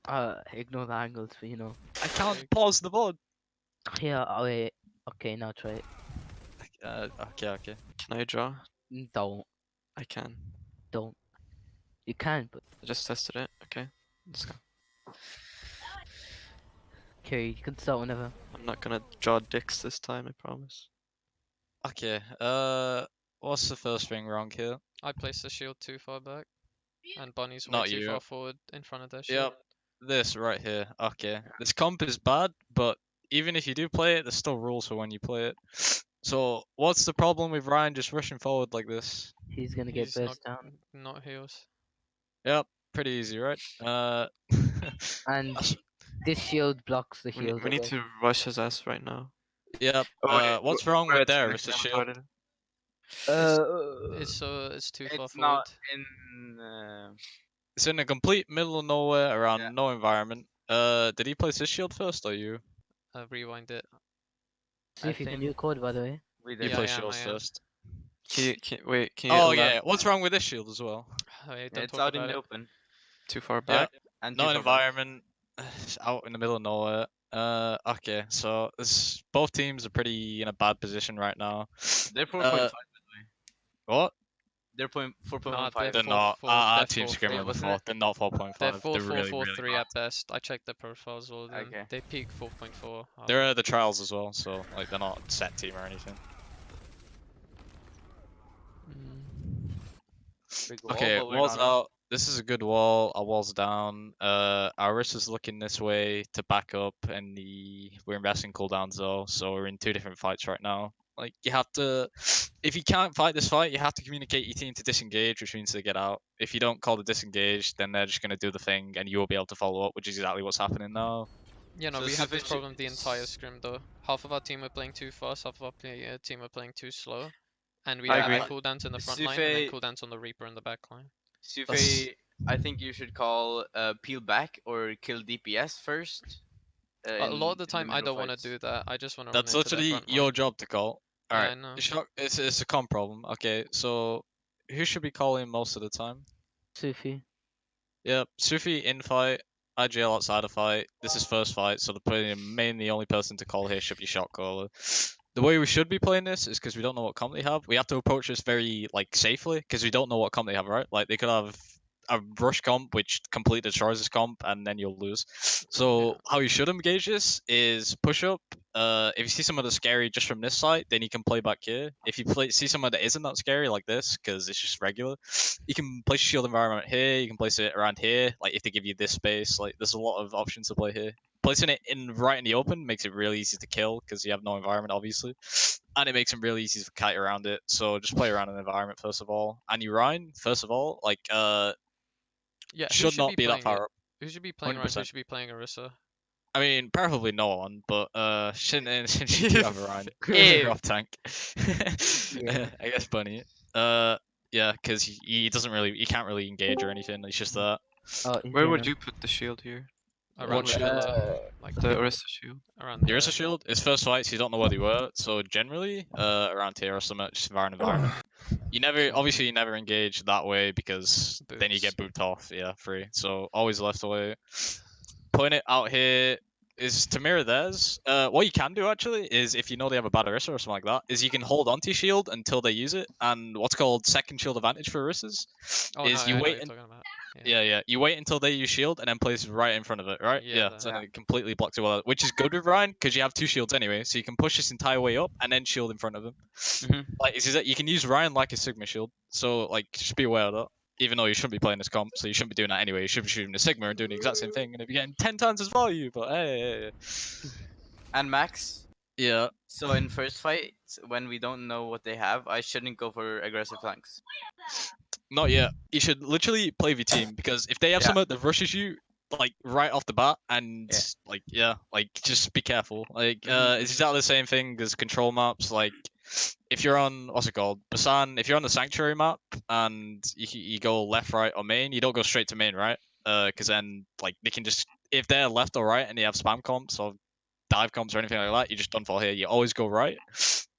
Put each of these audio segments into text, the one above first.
Ignore the angles, but you know. I can't pause the VOD. Yeah, oh, wait. Okay, now try it. Okay. Can I draw? Don't. I can. Don't. You can, but I just tested it. Okay, let's go. Kerry, you can start whenever. I'm not gonna draw dicks this time, I promise. Okay. What's the first thing wrong here? I placed the shield too far back, and Bunny's way Not too you. far forward in front of their shield. Yep. This right here. Okay. This comp is bad, but even if you do play it, there's still rules for when you play it. So what's the problem with Ryan just rushing forward like this? He's gonna get He's not burst down. not heals. Yep. Pretty easy, right? And that's- this shield blocks the We heals. need to rush his ass right now. yep. Oh, wait, What's wrong where with it's there? in It's a the shield. retarded. It's too far It's forward. not in. It's in the complete middle of nowhere around no environment. Did he place his shield first or you? Rewind it. See if you can think do a code, by the way. We You did. Yeah, placed I am, yours I am. first. Wait, can you Oh elab- yeah. What's wrong with this shield as well? Hey, Yeah, don't it's talk out in about the it. open. too far Yeah. back? And Not too an far back. environment. It's out in the middle of nowhere. Okay. So both teams are pretty in a bad position right now. They're 4.5 by the way. What? They're 4.15. Nah, they're They're four, not. four, Our they're team's four, screaming Wait, with wasn't 4. it? They're not 4.5. They're 4, They're 4, really, 4, really 3 bad. at best. I checked their profiles all. Okay. They peak 4.4. They're at the trials as well, so like they're not set team or anything. Big wall, Okay, but we're walls not on. out. This is a good wall. Our wall's down. Our wrist is looking this way to back up, and we're investing cooldowns though, so we're in 2 different fights right now. Like you have to, if you can't fight this fight, you have to communicate your team to disengage, which means they get out. If you don't call the disengage, then they're just gonna do the thing, and you will be able to follow up, which is exactly what's happening now. Yeah, no, So we have this suffici- problem the entire scrim though. Half of our team are playing too fast, half of our team are playing too slow. And we I have agree. cooldowns in the front line and then Sufe- cooldowns on the Reaper in the back line. Sufe, I think you should call peel back or kill DPS first. A lot of the in time, I middle don't want to fights. do that. I just want to run That's into their literally front your line. job to call. Yeah, I Alright, know. it's a comp problem. Okay, so who should be calling most of the time? Sufi. Yep, Sufi in fight, IGL outside of fight. This is first fight, so the main the only person to call here should be shot caller. The way we should be playing this is because we don't know what comp they have. We have to approach this very like safely because we don't know what comp they have, right? Like they could have a rush comp which completely destroys this comp and then you'll lose. So Yeah. how you should engage this is push up. If you see someone that's scary just from this side, then you can play back here. If you see someone that isn't that scary like this, because it's just regular, you can place your shield environment here. You can place it around here. Like if they give you this space, like there's a lot of options to play here. Placing it right in the open makes it really easy to kill because you have no environment, obviously, and it makes them really easy to kite around it. So just play around an environment first of all. And you Ryan, first of all, like Yeah, who should should not be be that playing far it? up. Who should be playing Ryan? Who 100%. should be playing Orisa? I mean, preferably no one, but shouldn't you have a Ryan? Ew. Off tank. Yeah. I guess Bunny. Yeah, because he doesn't really, he can't really engage or anything. It's just that. In Where would general. you put the shield here? Around shield? the pillar. Like The Orisa shield? around There there. is a shield. It's first fight, so you don't know where they were. So generally, around here or something, just environment. You never, obviously, you never engage that way because then you get Boots. booped off. Yeah, free. So always left away. Putting it out here is to mirror theirs. What you can do actually is if you know they have a bad Orisa or something like that, is you can hold onto your shield until they use it. And what's called second shield advantage for Orisas Oh is no, you I know what wait you're and talking about. yeah, you wait until they use shield and then place it right in front of it, right? Yeah, So Yeah. then it completely blocks it well, which is good with Ryan because you have 2 shields anyway, so you can push this entire way up and then shield in front of him. Mhm. Like, is that you can use Ryan like a Sigma shield, so like just be aware of that. Even though you shouldn't be playing this comp, so you shouldn't be doing that anyway. You should be shooting the Sigma and doing the exact same thing, and if you're getting 10 times as value, but hey. And Max. Yeah. So in first fight, when we don't know what they have, I shouldn't go for aggressive flanks. Not yet. You should literally play the team because if they have Yeah. someone that rushes you like right off the bat and Yeah. like just be careful. Like Mhm, it's mhm. exactly the same thing as control maps. Like if you're on what's it called? Busan, if you're on the sanctuary map and you go left, right, or main, you don't go straight to main, right? Because then like they can just if they're left or right and they have spam comps or dive comps or anything like that, you just done for here. You always go right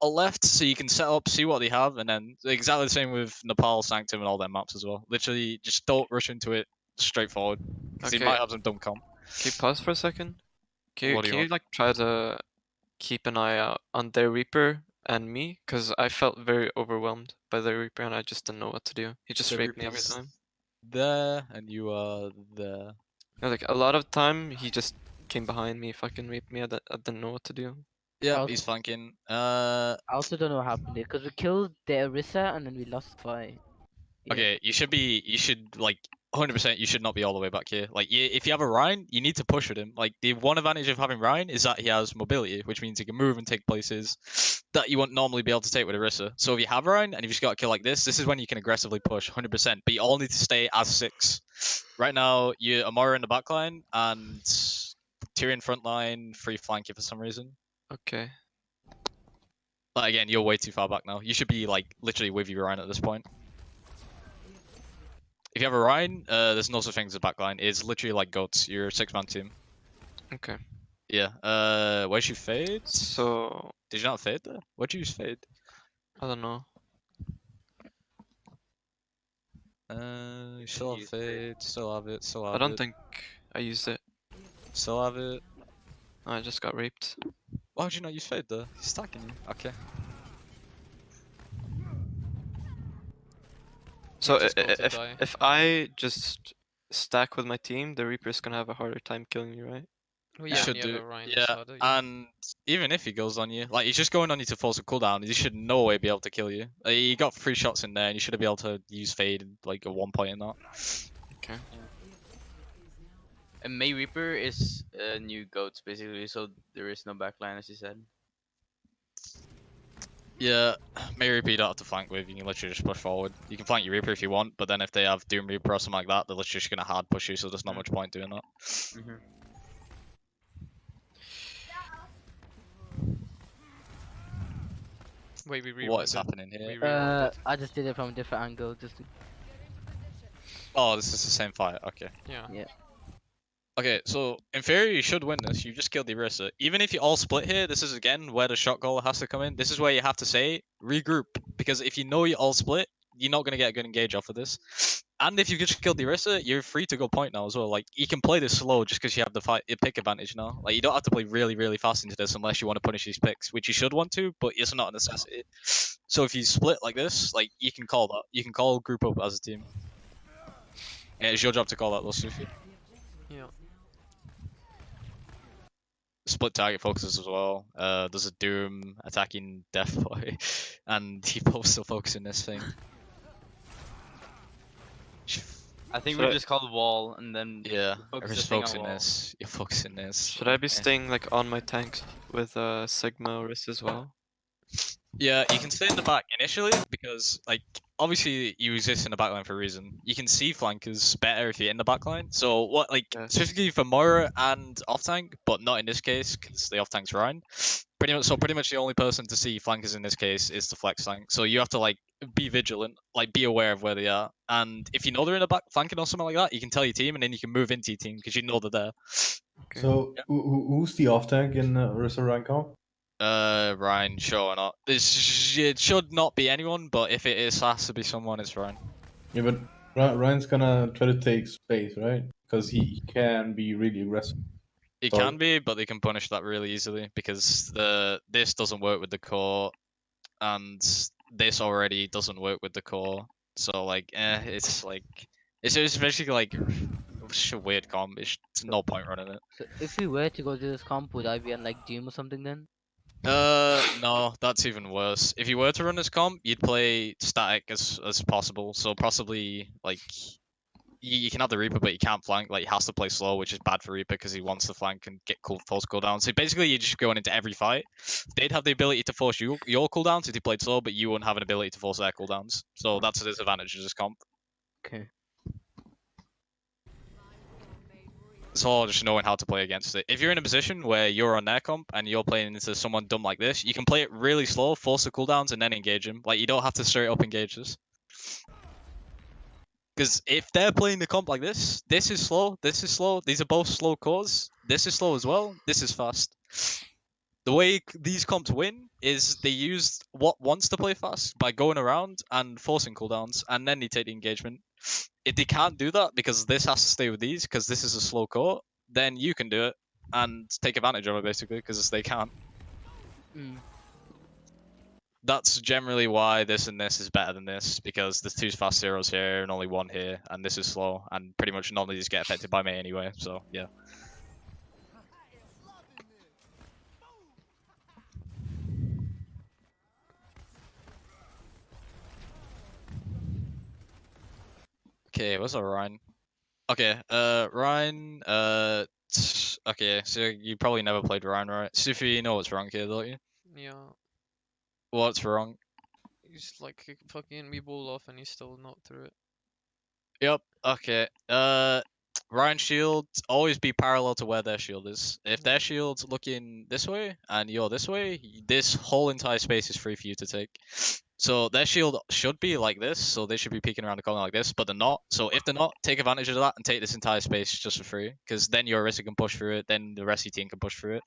or left so you can set up, see what they have, and then exactly the same with Nepal, Sanctum, and all their maps as well. Literally, just don't rush into it straightforward because they Okay. might have some dumb comp. Can you pause for a second? What do you Can you want? like try to keep an eye out on their Reaper and me? Cause I felt very overwhelmed by their Reaper and I just didn't know what to do. He just The raped me every Reaper's time. there, and you are there. Yeah, like a lot of time he just came behind me, fucking raped me. I didn't know what to do. Yeah, Also- he's flanking. I also don't know what happened there because we killed the Orisa and then we lost the fight. Yeah. Okay, you should like 100%. You should not be all the way back here. Like, if you have a Ryan, you need to push with him. Like, the one advantage of having Ryan is that he has mobility, which means he can move and take places that you wouldn't normally be able to take with Orisa. So if you have Ryan and you've just got a kill like this is when you can aggressively push 100%. But you all need to stay as 6. Right now, you Amara in the back line and Tyrion front line, free flank you for some reason. Okay. But again, you're way too far back now. You should be like literally with your Ryan at this point. If you have a Ryan, there's no such thing as a backline. It's literally like goats. You're a 6-man team. Okay. Yeah. Where'd you fade? So Did you not fade there? What'd you use fade? I don't know. You still have Use fade. fade. Still have it. Still I have don't it. think I used it. Still have it. I just got raped. Why would you not use fade there? He's stacking you. Okay. So just go to if die. if I just stack with my team, the Reaper's gonna have a harder time killing me, right? Well, You yeah, should when you do. have a Ryan, it's Yeah. harder, yeah. And even if he goes on you, like he's just going on you to force a cooldown, he should no way be able to kill you. He got 3 shots in there, and you should be able to use fade like at one point in that. Okay. And May Reaper is new goats basically, so there is no backline as you said. Yeah, May Reaper you don't have to flank with, you can literally just push forward. You can flank your Reaper if you want, but then if they have Doom Reaper or something like that, they're literally just gonna hard push you, so there's not much point doing that. Mm-hmm. Wait, we What is rewounded. happening here? We rewounded. I just did it from a different angle. Just to, Oh, this is the same fight, okay. Yeah. Okay, so in theory you should win this, you just killed the Orisa. Even if you all split here, this is again where the shot goal has to come in. This is where you have to say, regroup, because if you know you all split, you're not gonna get a good engage off of this. And if you just killed the Orisa, you're free to go point now as well. Like, you can play this slow just because you have the pick advantage now. Like, you don't have to play really, really fast into this unless you want to punish these picks, which you should want to, but it's not a necessity. So if you split like this, like, you can call that. You can call group up as a team. And it's your job to call that, though, Sufi. Yeah. Split target focuses as well. There's a Doom attacking Death Boy, and he both still focusing this thing. I think Should we I- just called wall and then Yeah, focus I'm the just thing on focusing wall. this. You're focusing this. Should I be Eh. staying like on my tanks with Sigma or Riss as well? Yeah, you can stay in the back initially because, like, obviously you exist in the backline for a reason. You can see flankers better if you're in the backline. So what, like, Yes. specifically for Moira and off tank, but not in this case because the off tank's Ryan. Pretty much the only person to see flankers in this case is the flex tank. So you have to like be vigilant, like be aware of where they are. And if you know they're in the back flanking or something like that, you can tell your team, and then you can move into your team because you know they're there. Okay. So who's the off tank in Orisa rank comp? Ryan, sure or not. It should not be anyone, but if it is, has to be someone. It's Ryan. Yeah, but Ryan's gonna try to take space, right? Because he can be really aggressive. It Sorry. can be, but they can punish that really easily because this doesn't work with the core, and this already doesn't work with the core. So like, it's like it's basically like it's just a weird comp. It's no point running it. so if we were to go to this comp, would I be on like Doom or something then? No, that's even worse. If you were to run this comp, you'd play static as possible. So possibly like you can have the Reaper, but you can't flank. Like, he has to play slow, which is bad for Reaper because he wants to flank and get force cooldown. So basically, you're just going into every fight. They'd have the ability to force your cooldowns if they played slow, but you wouldn't have an ability to force their cooldowns. So that's a disadvantage of this comp. Okay. It's all just knowing how to play against it. If you're in a position where you're on their comp and you're playing into someone dumb like this, you can play it really slow, force the cooldowns, and then engage him. Like, you don't have to straight up engage this. Because if they're playing the comp like this is slow, this is slow, these are both slow cores, this is slow as well, this is fast. The way these comps win is they use what wants to play fast by going around and forcing cooldowns, and then they take the engagement. If they can't do that because this has to stay with these, because this is a slow core, then you can do it and take advantage of it basically because they can't. Mm. That's generally why this and this is better than this, because there's 2 fast zeros here and only 1 here, and this is slow, and pretty much none of these get affected by me anyway, so yeah. Okay, what's our Ryan? Okay, Ryan, okay, so you probably never played Ryan, right? Sufi, you know what's wrong here, don't you? Yeah, What's wrong? he's like fucking me ball off and he's still not through it. Yep. Okay. Ryan shield always be parallel to where their shield is. If their shield's looking this way and you're this way, this whole entire space is free for you to take. So their shield should be like this, so they should be peeking around the corner like this, but they're not. So if they're not, take advantage of that and take this entire space just for free, because then your Orisa can push through it, then the rest of your team can push through it,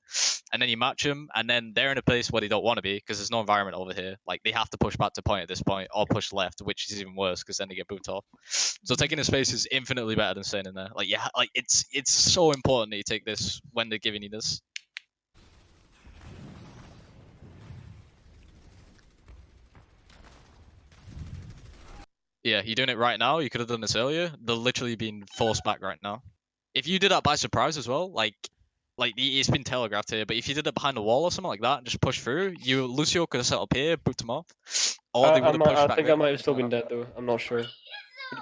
and then you match them, and then they're in a place where they don't want to be because there's no environment over here. Like they have to push back to point at this point, or push left, which is even worse because then they get booped off. So taking the space is infinitely better than staying in there. Like yeah, like it's so important that you take this when they're giving you this. Yeah, you're doing it right now. You could have done this earlier. They're literally being forced back right now. If you did that by surprise as well, like it's been telegraphed here, but if you did it behind the wall or something like that and just push through, Lucio could have set up here, booped him off, or they would have pushed I back think there. I might have still been dead though. I'm not sure.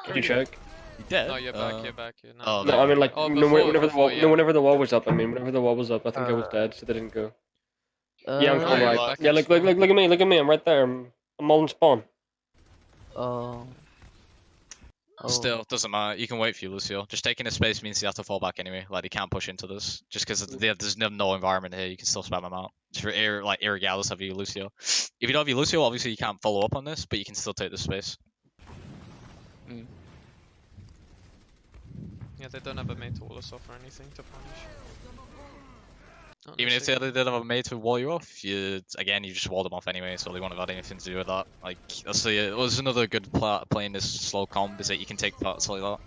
Could you check? You dead? No, you're back. You're back. You're Oh, now. No, I mean like Oh, no, whenever the before, wall, yeah. no, whenever the wall was up. I mean, whenever the wall was up, I think I was dead, so they didn't go. Yeah, I'm Uh, full you're right. locked. Yeah, look at me, look at me. I'm right there. I'm all in spawn. Oh. Oh. Still, doesn't matter. You can wait for you, Lucio. Just taking a space means you have to fall back anyway. Like, he can't push into this. Just because there's no environment here, you can still spam him out. Just for irregardless of you, Lucio. If you don't have you, Lucio, obviously you can't follow up on this, but you can still take this space. Mm. Yeah, they don't have a mate to wall us off or anything to punish. Not Even if they necessarily. did have a mate to wall you off, you just walled them off anyway, so they wouldn't have had anything to do with that. Like, that's it was another good playing this slow comp, is that you can take parts like that.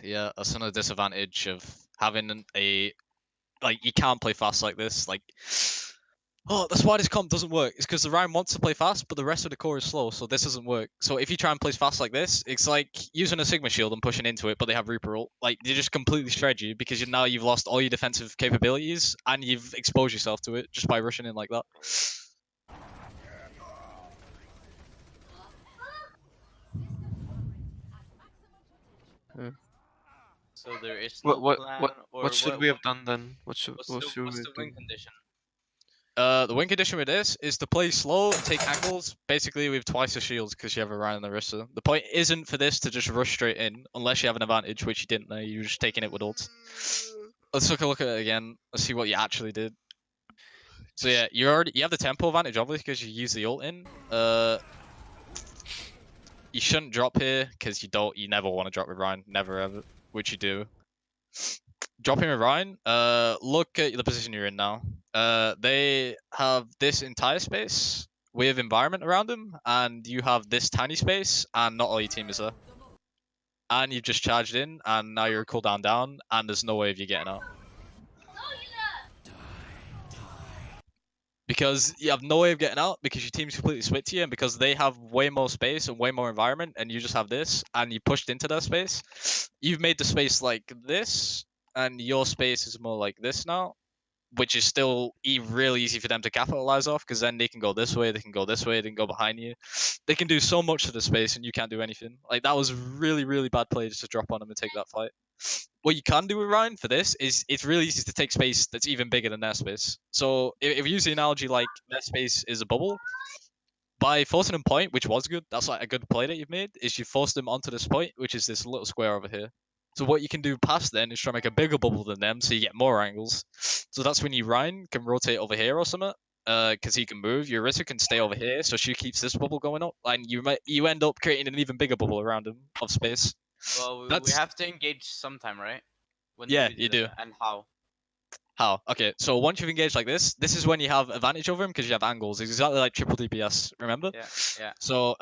Yeah, that's another disadvantage of having like, you can't play fast like this. Like, oh, that's why this comp doesn't work. It's because the Ryan wants to play fast, but the rest of the core is slow, so this doesn't work. So if you try and play fast like this, it's like using a Sigma shield and pushing into it, but they have Reaper ult. Like, they just completely shred you because now you've lost all your defensive capabilities and you've exposed yourself to it just by rushing in like that. So there is no plan, or What should we have done then? What should What's we the win do? condition? The win condition with this is to play slow and take angles, basically with twice the shields because you have a Ryan and a Rissa. The point isn't for this to just rush straight in, unless you have an advantage, which you didn't there, you were just taking it with ults. Let's take a look at it again, let's see what you actually did. So yeah, you have the tempo advantage obviously because you use the ult in. You shouldn't drop here because you never want to drop with Ryan, never ever, which you do. Dropping with Ryan, look at the position you're in now. They have this entire space with environment around them, and you have this tiny space, and not all your team is there. And you've just charged in, and now you're cooldown down, and there's no way of you getting out. Because you have no way of getting out, because your team's completely split to you, and because they have way more space and way more environment, and you just have this, and you pushed into their space. You've made the space like this, and your space is more like this now, which is still really easy for them to capitalize off, because then they can go this way, they can go this way, they can go behind you. They can do so much to the space, and you can't do anything. Like, that was really, really bad play just to drop on them and take that fight. What you can do with Ryan for this is it's really easy to take space that's even bigger than their space. So if you use the analogy like their space is a bubble, by forcing them point, which was good, that's like a good play that you've made, is you forced them onto this point, which is this little square over here. So what you can do past then is try to make a bigger bubble than them, so you get more angles. So that's when you Ryan can rotate over here or something, because he can move. Your Orisa can stay over here, so she keeps this bubble going up, and you end up creating an even bigger bubble around him of space. Well, we That's have to engage sometime, right? When yeah, we you do do. that, and how? How? Okay, so once you've engaged like this is when you have advantage over him because you have angles. It's exactly like triple DPS, remember? Yeah. So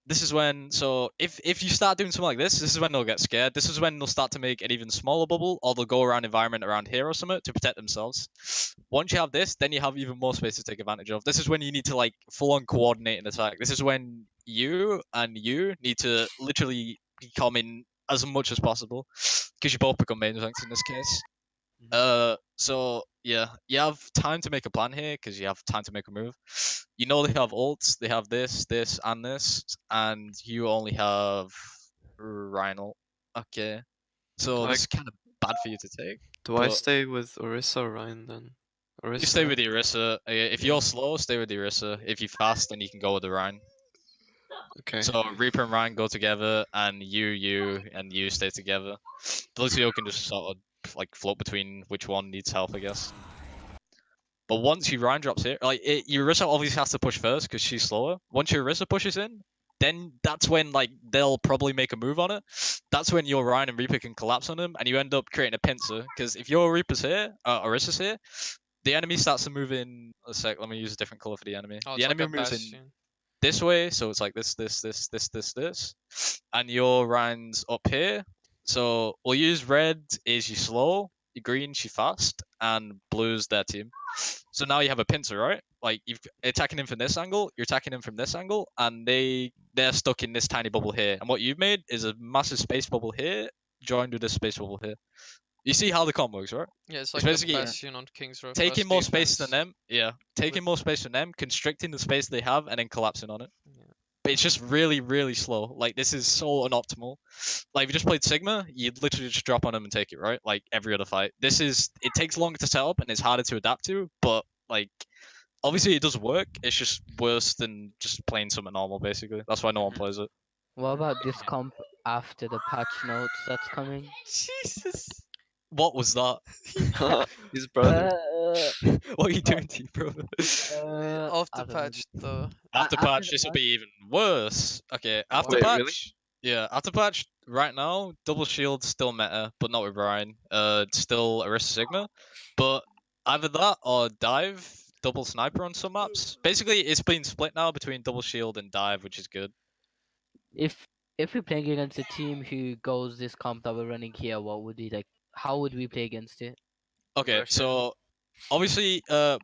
this is when, so if you start doing something like this is when they'll get scared. This is when they'll start to make an even smaller bubble, or they'll go around environment around here or something to protect themselves. Once you have this, then you have even more space to take advantage of. This is when you need to like full on coordinate an attack. This is when you and you need to literally become in as much as possible because you both become main ranks in this case. So yeah, you have time to make a plan here because you have time to make a move. You know they have ults, they have this, and you only have Rhino. Okay, so Like- this is kind of bad for you to take. Do I But stay with Orisa or Ryan then? Orisa. you stay with right? the Orisa. If Yeah. you're slow, stay with the Orisa. If you're fast, then you can go with the Rhine. Okay. So Reaper and Ryan go together, and you stay together. The Lucio can just sort of like float between which one needs help, I guess. But once your Ryan drops here, like your Orisa obviously has to push first because she's slower. Once your Orisa pushes in, then that's when like they'll probably make a move on it. That's when your Ryan and Reaper can collapse on them, and you end up creating a pincer. Because if your Reaper's here, Orisa's here, the enemy starts to move in. A sec, let me use a different color for the enemy. Oh, The it's like enemy a moves in bastion. this way, so it's like this, and your Ryan's up here. So we'll use red is you slow, green she fast, and blue's their team. So now you have a pincer, right? Like you're attacking him from this angle, you're attacking him from this angle, and they're stuck in this tiny bubble here. And what you've made is a massive space bubble here, joined with this space bubble here. You see how the comp works, right? Yeah, it's It's like a basically bastion on King's Row. taking plus more space defense. than them. Yeah, taking with- more space from them, constricting the space they have, and then collapsing on it. Yeah. But it's just really, really slow. Like this is so unoptimal. Like if you just played Sigma, you'd literally just drop on them and take it, right? Like every other fight. This is it takes longer to set up and it's harder to adapt to, but like obviously it does work. It's just worse than just playing something normal, basically. That's why no one plays it. What about this comp after the patch notes that's coming? Jesus. What was that? His brother. What are you doing to you, bro? Off I the don't know. patch though. After After patch, the this will patch? be even worse. Okay, after Wait, patch. really? Yeah, after patch, right now, double shield still meta, but not with Brian. It's still Arista Sigma, but either that or dive, double sniper on some maps. Basically, it's been split now between double shield and dive, which is good. If we're playing against a team who goes this comp that we're running here, what would we like? How would we play against it? Okay, Russian. so obviously,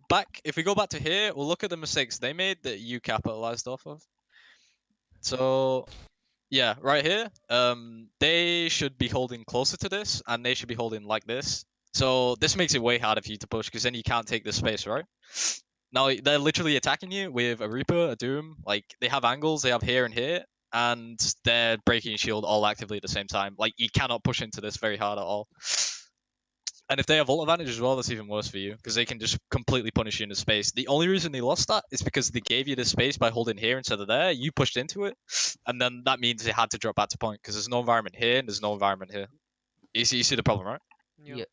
back if we go back to here, we'll look at the mistakes they made that you capitalized off of. So yeah, right here. They should be holding closer to this, and they should be holding like this. So this makes it way harder for you to push, because then you can't take this space, right? Now they're literally attacking you with a Reaper, a Doom. Like they have angles, they have here and here, and they're breaking your shield all actively at the same time. Like you cannot push into this very hard at all. And if they have ult advantage as well, that's even worse for you, because they can just completely punish you into space. The only reason they lost that is because they gave you this space by holding here instead of there. You pushed into it, and then that means they had to drop back to point, because there's no environment here and there's no environment here. You see the problem, right? Yeah.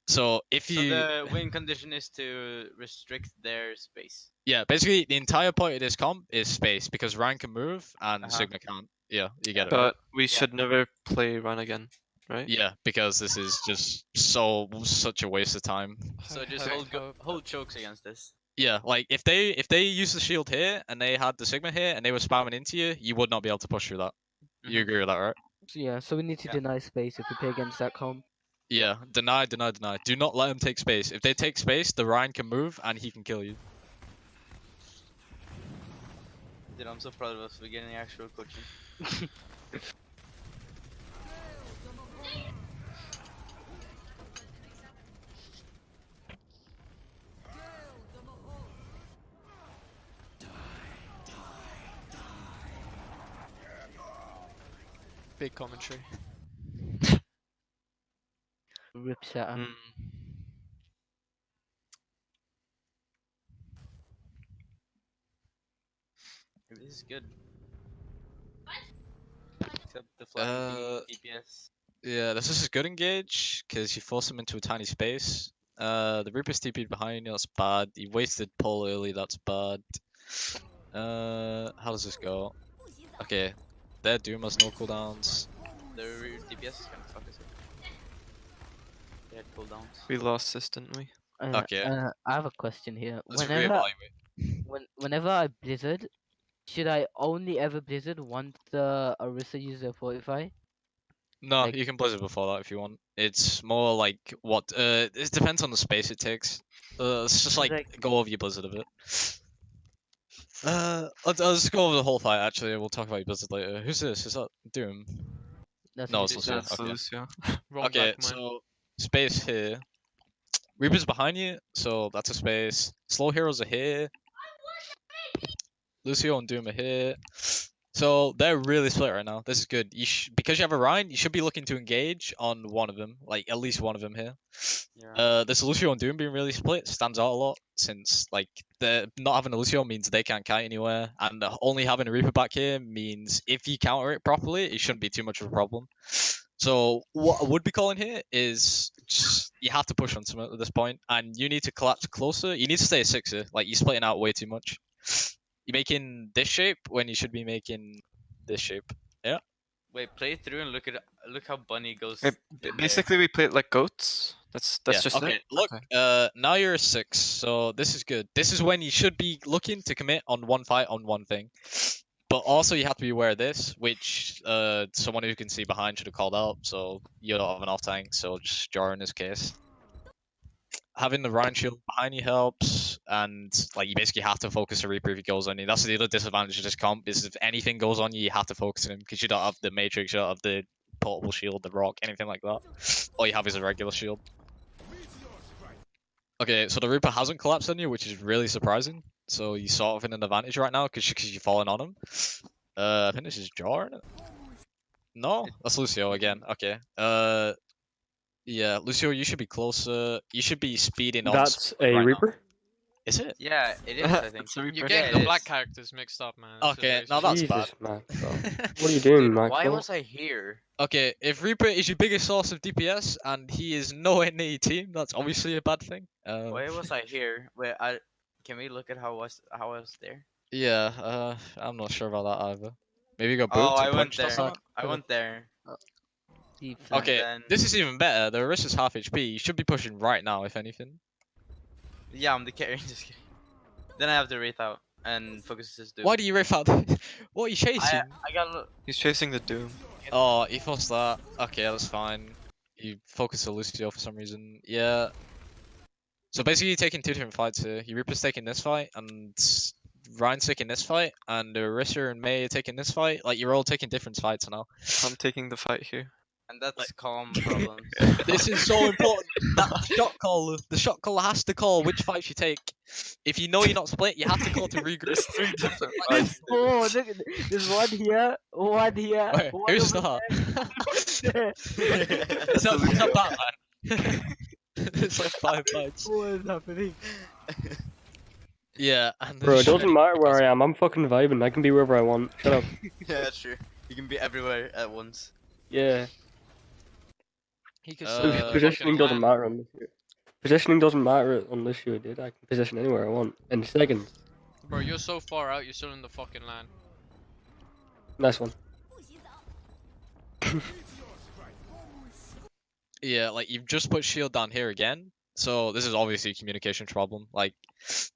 So if So you, the win condition is to restrict their space. yeah, basically the entire point of this comp is space, because Ryan can move and Uh-huh. Sigma can't. Yeah, you get it, But right? we should never play Run again, right? Yeah, because this is just such a waste of time. So I just have hold hope. hold chokes against this. Yeah, like if they use the shield here and they had the Sigma here and they were spamming into you, you would not be able to push through that. You Mhm. agree with that, right? So yeah, so we need to Yeah. deny space if we play against that comp. Yeah. Deny, deny, deny. Do not let them take space. If they take space, the Ryan can move and he can kill you. Dude, I'm so proud of us for getting actual coaching. Big commentary. Rips at him. This is good. Except the flying DPS. Yeah, this is a good engage because you force him into a tiny space. The Reaper's TP'd behind you, that's bad. You wasted pull early, that's bad. How does this go? Okay, their Doom has no cooldowns. The DPS is gonna fuck us up. They had cooldowns. We lost this, didn't we? Okay. I have a question here. Let's reevaluate. Whenever I blizzard, should I only ever blizzard once the Orisa uses a fortify? No, Like- you can blizzard before that if you want. It's more like what it depends on the space it takes. Let's just like like- go over your blizzard a bit. I'll just go over the whole fight actually. We'll talk about your blizzard later. Who's this? Is that Doom? That's No, a it's bit- Lucio. That's Okay. Lucio. Wrong Okay, back, man. so space here. Reaper's behind you, so that's a space. Slow heroes are here. Lucio and Doom are here. So they're really split right now. This is good. Because you have a Rhine, you should be looking to engage on one of them, like at least one of them here. Yeah. This Lucio and Doom being really split stands out a lot since like the not having a Lucio means they can't kite anywhere, and only having a Reaper back here means if you counter it properly, it shouldn't be too much of a problem. So what I would be calling here is just you have to push on someone at this point, and you need to collapse closer. You need to stay a sixer. Like you're splitting out way too much. You're making this shape when you should be making this shape. Wait, play it through and look how Bunny goes. Wait, in there. basically, we played like goats. That's Yeah, just okay. it. Look, Okay. now you're a 6, so this is good. This is when you should be looking to commit on one fight on one thing. But also you have to be aware of this, which someone who can see behind should have called out, so you don't have an off tank, so just jar in this case. Having the Rhine shield behind you helps, and like you basically have to focus the Reaper if he goes on you. That's the other disadvantage of this comp, is if anything goes on you, you have to focus him, because you don't have the Matrix, you don't have the portable shield, the rock, anything like that. All you have is a regular shield. Okay, so the Reaper hasn't collapsed on you, which is really surprising. So you're sort of in an advantage right now because you're falling on him. I think this is Jar, isn't it? No, that's Lucio again. Okay. Yeah, Lucio, you should be closer. You should be speeding on. That's a right now. Reaper? Is it? Yeah, it is. I think. It's a You're Reaper. getting Yeah, the it black is. characters mixed up, man. This is Okay, very now that's suspicious. Jesus, Maxwell. What are you doing, Dude, why Maxwell? was I here? Okay, if Reaper is your biggest source of DPS and he is nowhere near your team, that's obviously a bad thing. Why was I here? Wait, can we look at how I was there? Yeah, I'm not sure about that either. Maybe you got Oh, booped I or went punched or there. something? I went there. Deep And Okay, then- this is even better. The Orisa's half HP. You should be pushing right now, if anything. Yeah, I'm the carry. Just kidding. Then I have to wraith out and focus his doom. Why do you riff out? What are you chasing? I got look. He's chasing the Doom. Oh, he forced that. Okay, that's fine. You focus on Lucio for some reason. Yeah. So basically, you're taking two different fights here. Your Reaper's taking this fight, and Ryan's taking this fight, and Orisa and May are taking this fight. Like, you're all taking different fights now. I'm taking the fight here. And that's calm problems. This is so important. That shot caller. The shot caller has to call which fights you take. If you know you're not split, you have to call to regroup. There's 3 different Like, fights. Oh, look, there's one here, one here. Wait, one who's over that? there. It's not that, man. It's like 5 fights. What is happening? Yeah, and Bro, it there's- doesn't matter where I am. I'm fucking vibing. I can be wherever I want. Shut up. Yeah, that's true. You can be everywhere at once. Yeah. He could Uh, sit in the Positioning fucking doesn't land. matter on this year. Positioning doesn't matter unless you did. I can position anywhere I want in seconds. Bro, you're so far out, you're still in the fucking land. Nice one. Yeah, like you've just put shield down here again. So this is obviously a communication problem. Like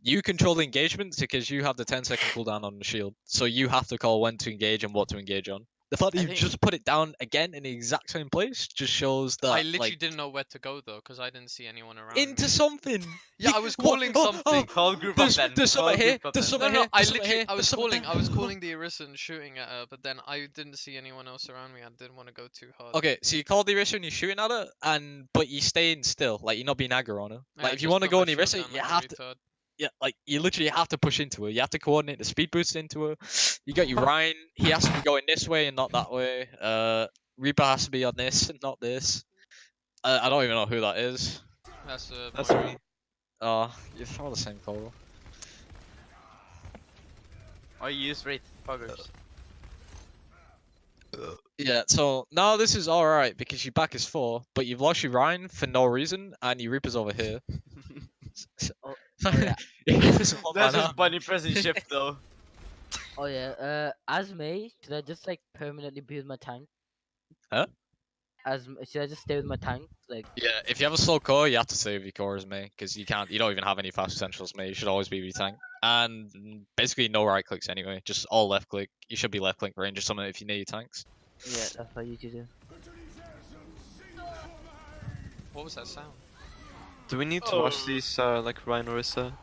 you control the engagements because you have the 10-second cooldown on the shield. So you have to call when to engage and what to engage on. The fact that I you've think- just put it down again in the exact same place just shows that I literally like didn't know where to go though, because I didn't see anyone around. into me. something. Yeah, You- I was what- calling oh, something. Call group There's, up then. there's Call something here. group up There's then. something No, here. no, I there's something literally, here, I was there's something calling, there. I was calling the Orisa and shooting at her, but then I didn't see anyone else around me. I didn't want to go too hard. Okay, so you call the Orisa and you're shooting at her, but you're staying still, like you're not being aggro on her. Yeah, I Like if you just want to put go my on the shield Orisa, down you like a have to. retard. Yeah, like you literally have to push into her. You have to coordinate the speed boost into her. You got your Ryan. He has to be going this way and not that way. Reaper has to be on this and not this. I don't even know who that is. That's That's me. Oh, you're all the same color. Or you use wraith poggers. Yeah, so now this is alright because your back is 4, but you've lost your Ryan for no reason and your Reaper's over here. Oh, yeah. It's a one That's man just army. Bunny pressing shift though. Oh yeah. As May, should I just like permanently build my tank? Huh? should I just stay with my tank? Like, Yeah, if you have a slow core, you have to stay with your core as me, because you don't even have any fast essentials, mate. You should always be with your tank. And basically no right clicks anyway, just all left click. You should be left click range or something if you need your tanks. yeah, that's what you should do. What was that sound? Do we need to watch these like Ryan Orisa?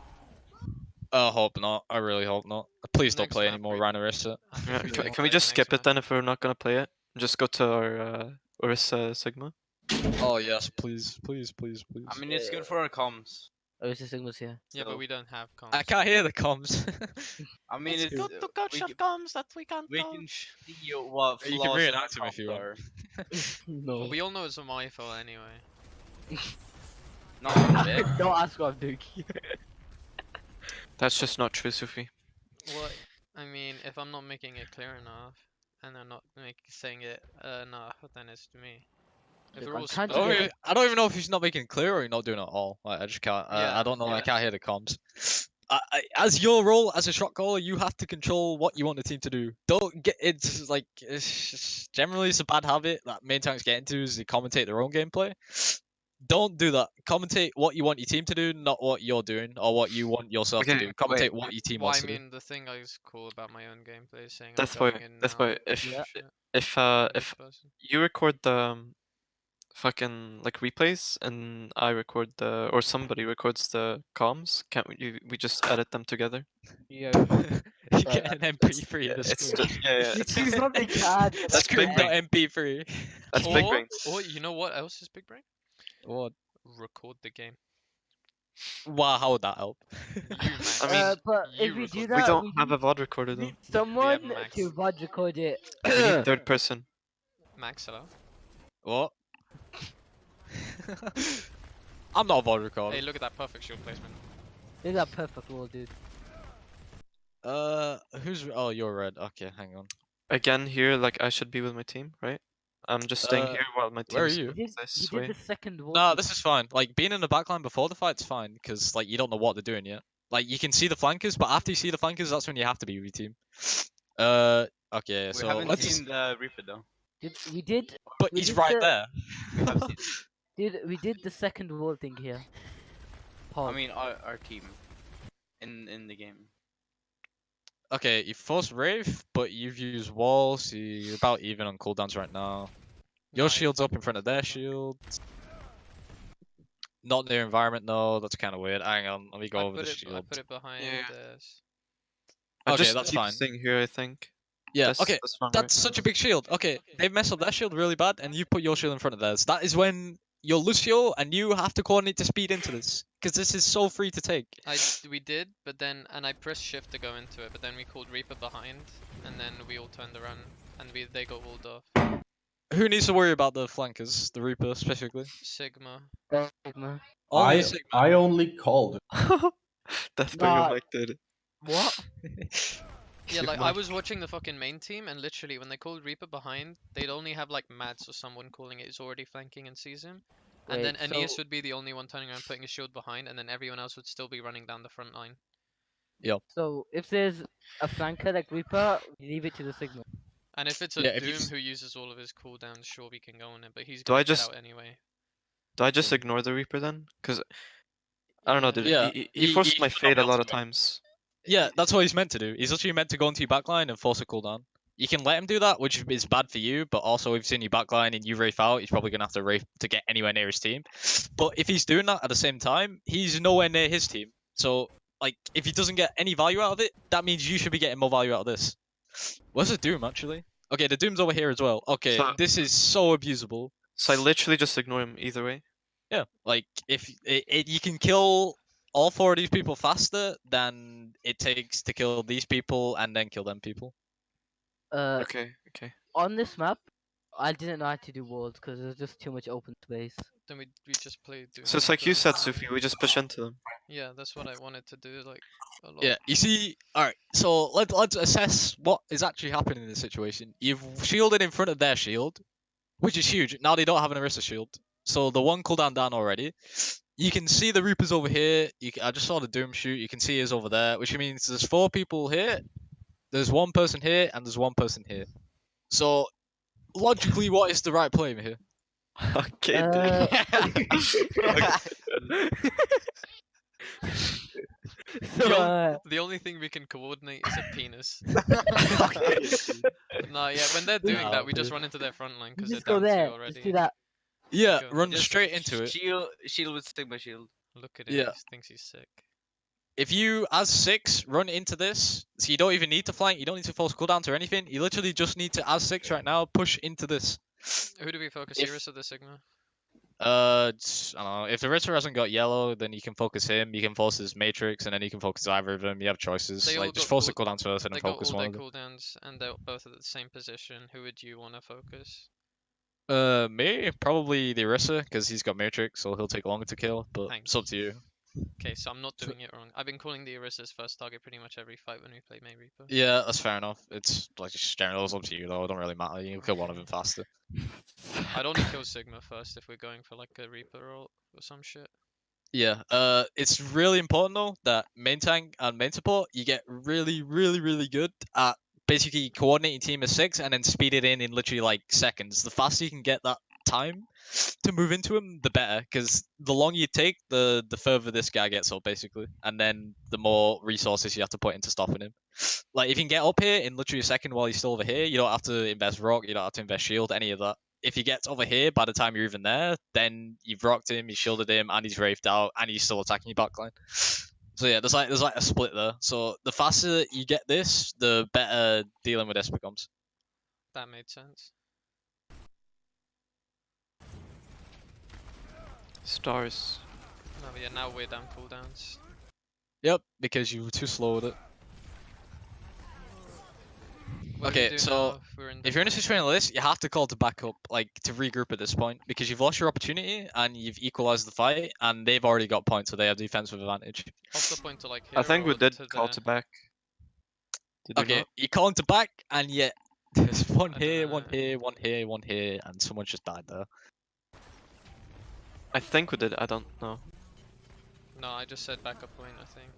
I hope not. I really hope not. Please don't Next play any map, more we- Rhanorissa. I think Yeah, we can, can can we play just next skip it map. then if we're not gonna play it? Just go to our Orisa Sigma. Oh yes, please, please, please, please. I mean, it's good for our comms. Oh, it's the Sigma's here. Yeah, but So- we don't have comms. I can't hear the comms. I mean, It's it's good to coach we that can, comms that we can't we can coach. see what You can flaws in our reenact him if comms you want. are. No. Well, we all know it's my fault anyway. Not one bit. Don't ask what I'm doing. That's just not true, Sufi. What? I mean, if I'm not making it clear enough, and I'm not saying it enough, then it's me. If Look, we're I'm all trying to I don't, get- even, I don't even know if he's not making it clear or he's not doing it at all. Like, I just can't. Yeah, I don't know. I yeah. can't hear the comms. As your role as a shot caller, you have to control what you want the team to do. Don't get it's like generally it's a bad habit that main tanks get into is they commentate their own gameplay. Don't do that. Commentate what you want your team to do, not what you're doing or what you want yourself to Okay, do. Commentate wait. what your team Well, wants I to do. mean, the thing I was cool about my own gameplay is saying That's I'm why. going in That's now. why. If Yeah. Shit, if first if person. you record the fucking like replays and I record the or somebody records the comms, can't we just edit them together? Yeah. You Right. get an MP3 Yeah, in the it's screen. just yeah, it's You probably can. But That's big brain. Screen.mp3. That's big Or, brain. or you know what else is big brain? What? Record the game. Wow, how would that help? You, Max. I mean, but you if we do record we that, don't we have a need, VOD recorder though. need someone Max. to VOD record it. We need third person. Max, hello. What? I'm not a VOD recorder. Hey, look at that perfect shield placement. Look at that perfect wall, dude. Who's? Oh, you're red. Okay, hang on. Again, here, like I should be with my team, right? I'm just staying Uh, here while my where are team's you? this He did way. the second wall. No, thing. this is fine. Like being in the backline before the fight's fine because like you don't know what they're doing yet. Like you can see the flankers, but after you see the flankers, that's when you have to be with your team. Okay, We so haven't let's. seen the Reaper though. We did. But we he's did right the- there. We have seen. We did the second wall thing here. I Pause. mean, our team in the game. Okay, you forced Wraith, but you've used walls. So you're about even on cooldowns right now. Your Nice. shield's up in front of their shield. Not their environment, no. That's kind of weird. Hang on, let me go I over put the it. I shield. put it behind Yeah. this. I Okay, just that's keep fine. staying here, I think. Yeah, That's, okay, that's fine, that's right? such a big shield. Okay, they've messed up their shield really bad, and you put your shield in front of theirs. That is when you're Lucio, and you have to coordinate to speed into this, because this is so free to take. We did, but then I pressed shift to go into it, but then we called Reaper behind, and then we all turned around, and they got walled off. Who needs to worry about the flankers, the Reaper specifically? Sigma. Sigma. Only Sigma. I only called it. That's by your Nah. mic, dude. What? Yeah, Your like I mic. was watching the fucking main team, and literally when they called Reaper behind, they'd only have like Mads or someone calling it is already flanking and sees him. And then Wait, Aeneas so- would be the only one turning around putting his shield behind, and then everyone else would still be running down the front line. So if there's a flanker like Reaper, we leave it to the Sigma. And if it's a Yeah, if Doom he's- who uses all of his cooldowns, sure we can go on it, but he's Do gonna I get just- out anyway. Do I just ignore the Reaper then? Because I don't know, dude. Yeah, He forced my should not fade be a able lot to of go. times. Yeah, that's what he's meant to do. He's literally meant to go into your backline and force a cooldown. You can let him do that, which is bad for you, but also if he's in your backline and you Wraith out, he's probably going to have to Wraith to get anywhere near his team. But if he's doing that at the same time, he's nowhere near his team. So, like, if he doesn't get any value out of it, that means you should be getting more value out of this. Where's the Doom, actually? Okay, the Doom's over here as well. Okay, So- this is so abusable. So I literally just ignore him either way. Yeah, like, if you can kill all four of these people faster than it takes to kill these people and then kill them people. Okay, okay. On this map, I didn't know how to do walls because there's just too much open space. Then we just played Doom. So it's and like you Doom said, and Sufi, Doom. we just push into them. Yeah, that's what I wanted to do, like a lot. Yeah, you see, alright, so let's assess what is actually happening in this situation. You've shielded in front of their shield, which is huge. Now they don't have an Orisa shield. So the one cooldown down already. You can see the Reapers over here. I just saw the Doom shoot. You can see his over there, which means there's 4 people here, there's 1 person here, and there's 1 person here. So, logically, what is the right play here? Okay, dude. So, The only thing we can coordinate is a penis. Okay, dude. No, yeah, when they're doing Nah, that, we just dude. run into their front line you because they're just go down 2 there. already. Just do that. Yeah, Go. run Just straight into it. Shield with Stigma Shield. Look at him, Yeah. he thinks he's sick. If you, as 6, run into this, so you don't even need to flank, you don't need to force cooldowns or anything, you literally just need to, as 6 right now, push into this. Who do we focus, If- Iris or the Sigma? I don't know. If the Ritter hasn't got yellow, then you can focus him, you can force his Matrix, and then you can focus either of them, you have choices. They all Like, just got force the cool- cooldowns first and They then got focus all one their of them. cooldowns and they're both at the same position. Who would you want to focus? Me? Probably the Orisa, because he's got Matrix, so he'll take longer to kill, but Thank it's up to you. Okay, so I'm not So- doing it wrong. I've been calling the Orisa's first target pretty much every fight when we play May Reaper. Yeah, that's fair enough. It's like just general, it's up to you though. It don't really matter. You can kill one of them faster. I'd only kill Sigma first if we're going for like a Reaper or some shit. Yeah. It's really important though that main tank and main support you get really, really, really good at basically coordinating team of 6 and then speed it in literally like seconds. The faster you can get that time to move into him, the better. Because the longer you take, the further this guy gets up basically, and then the more resources you have to put into stopping him. Like if you can get up here in literally a second while he's still over here, you don't have to invest rock, you don't have to invest shield, any of that. If he gets over here by the time you're even there, then you've rocked him, you shielded him, and he's wraithed out, and he's still attacking your backline. So yeah, there's like a split there. So the faster you get this, the better dealing with this becomes. That made sense. Stars. No, but yeah, now we're down cooldowns. Yep, because you were too slow with it. What do we Okay, do so now we're in if you're in a the situation like this, you have to call to back up, like to regroup at this point, because you've lost your opportunity and you've equalized the fight, and they've already got points, so they have defensive advantage. off the point to like here I think we or did to call there? to back. Did we Okay, not? you call him to back, and yet there's one I here, dunno. one here, one here, one here, and someone just died there. I think we did. I don't know. No, I just said backup point, I think.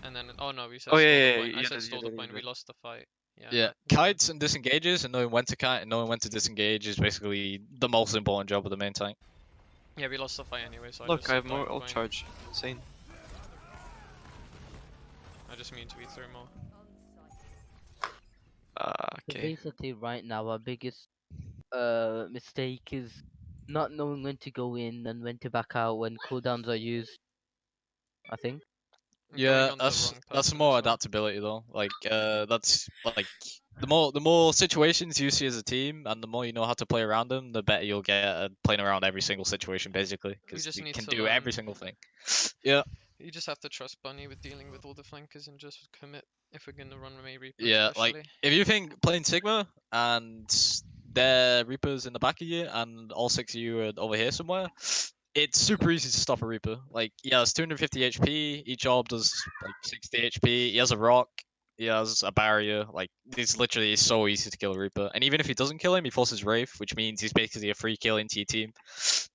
And then, oh no, we said Oh, stall yeah, the yeah, point. I you said did, you stall did, the you point, we did. lost the fight. Yeah, Yeah, no, kites and disengages, and knowing when to kite and knowing when to disengage is basically the most important job of the main tank. Yeah, we lost the fight anyway, so I Look, just I said have more backup ult point. charge. Insane. I just mean to be through more. So Okay. basically, right now, our biggest mistake is not knowing when to go in and when to back out when cooldowns are used. I think. I'm going Yeah, on the that's wrong that's person more as well. adaptability though. Like that's like the more situations you see as a team, and the more you know how to play around them, the better you'll get at playing around every single situation basically, because just you need can to do learn. every single thing. Yeah, You just have to trust Bunny with dealing with all the flankers and just commit if we're gonna run May Reaper yeah. especially. Like if you think playing Sigma and their Reapers in the back of you, and all 6 of you are over here somewhere, it's super easy to stop a Reaper. Like he has 250 HP, each orb does like 60 HP, he has a rock, he has a barrier, like it's literally so easy to kill a Reaper. And even if he doesn't kill him, he forces Wraith, which means he's basically a free kill into your team.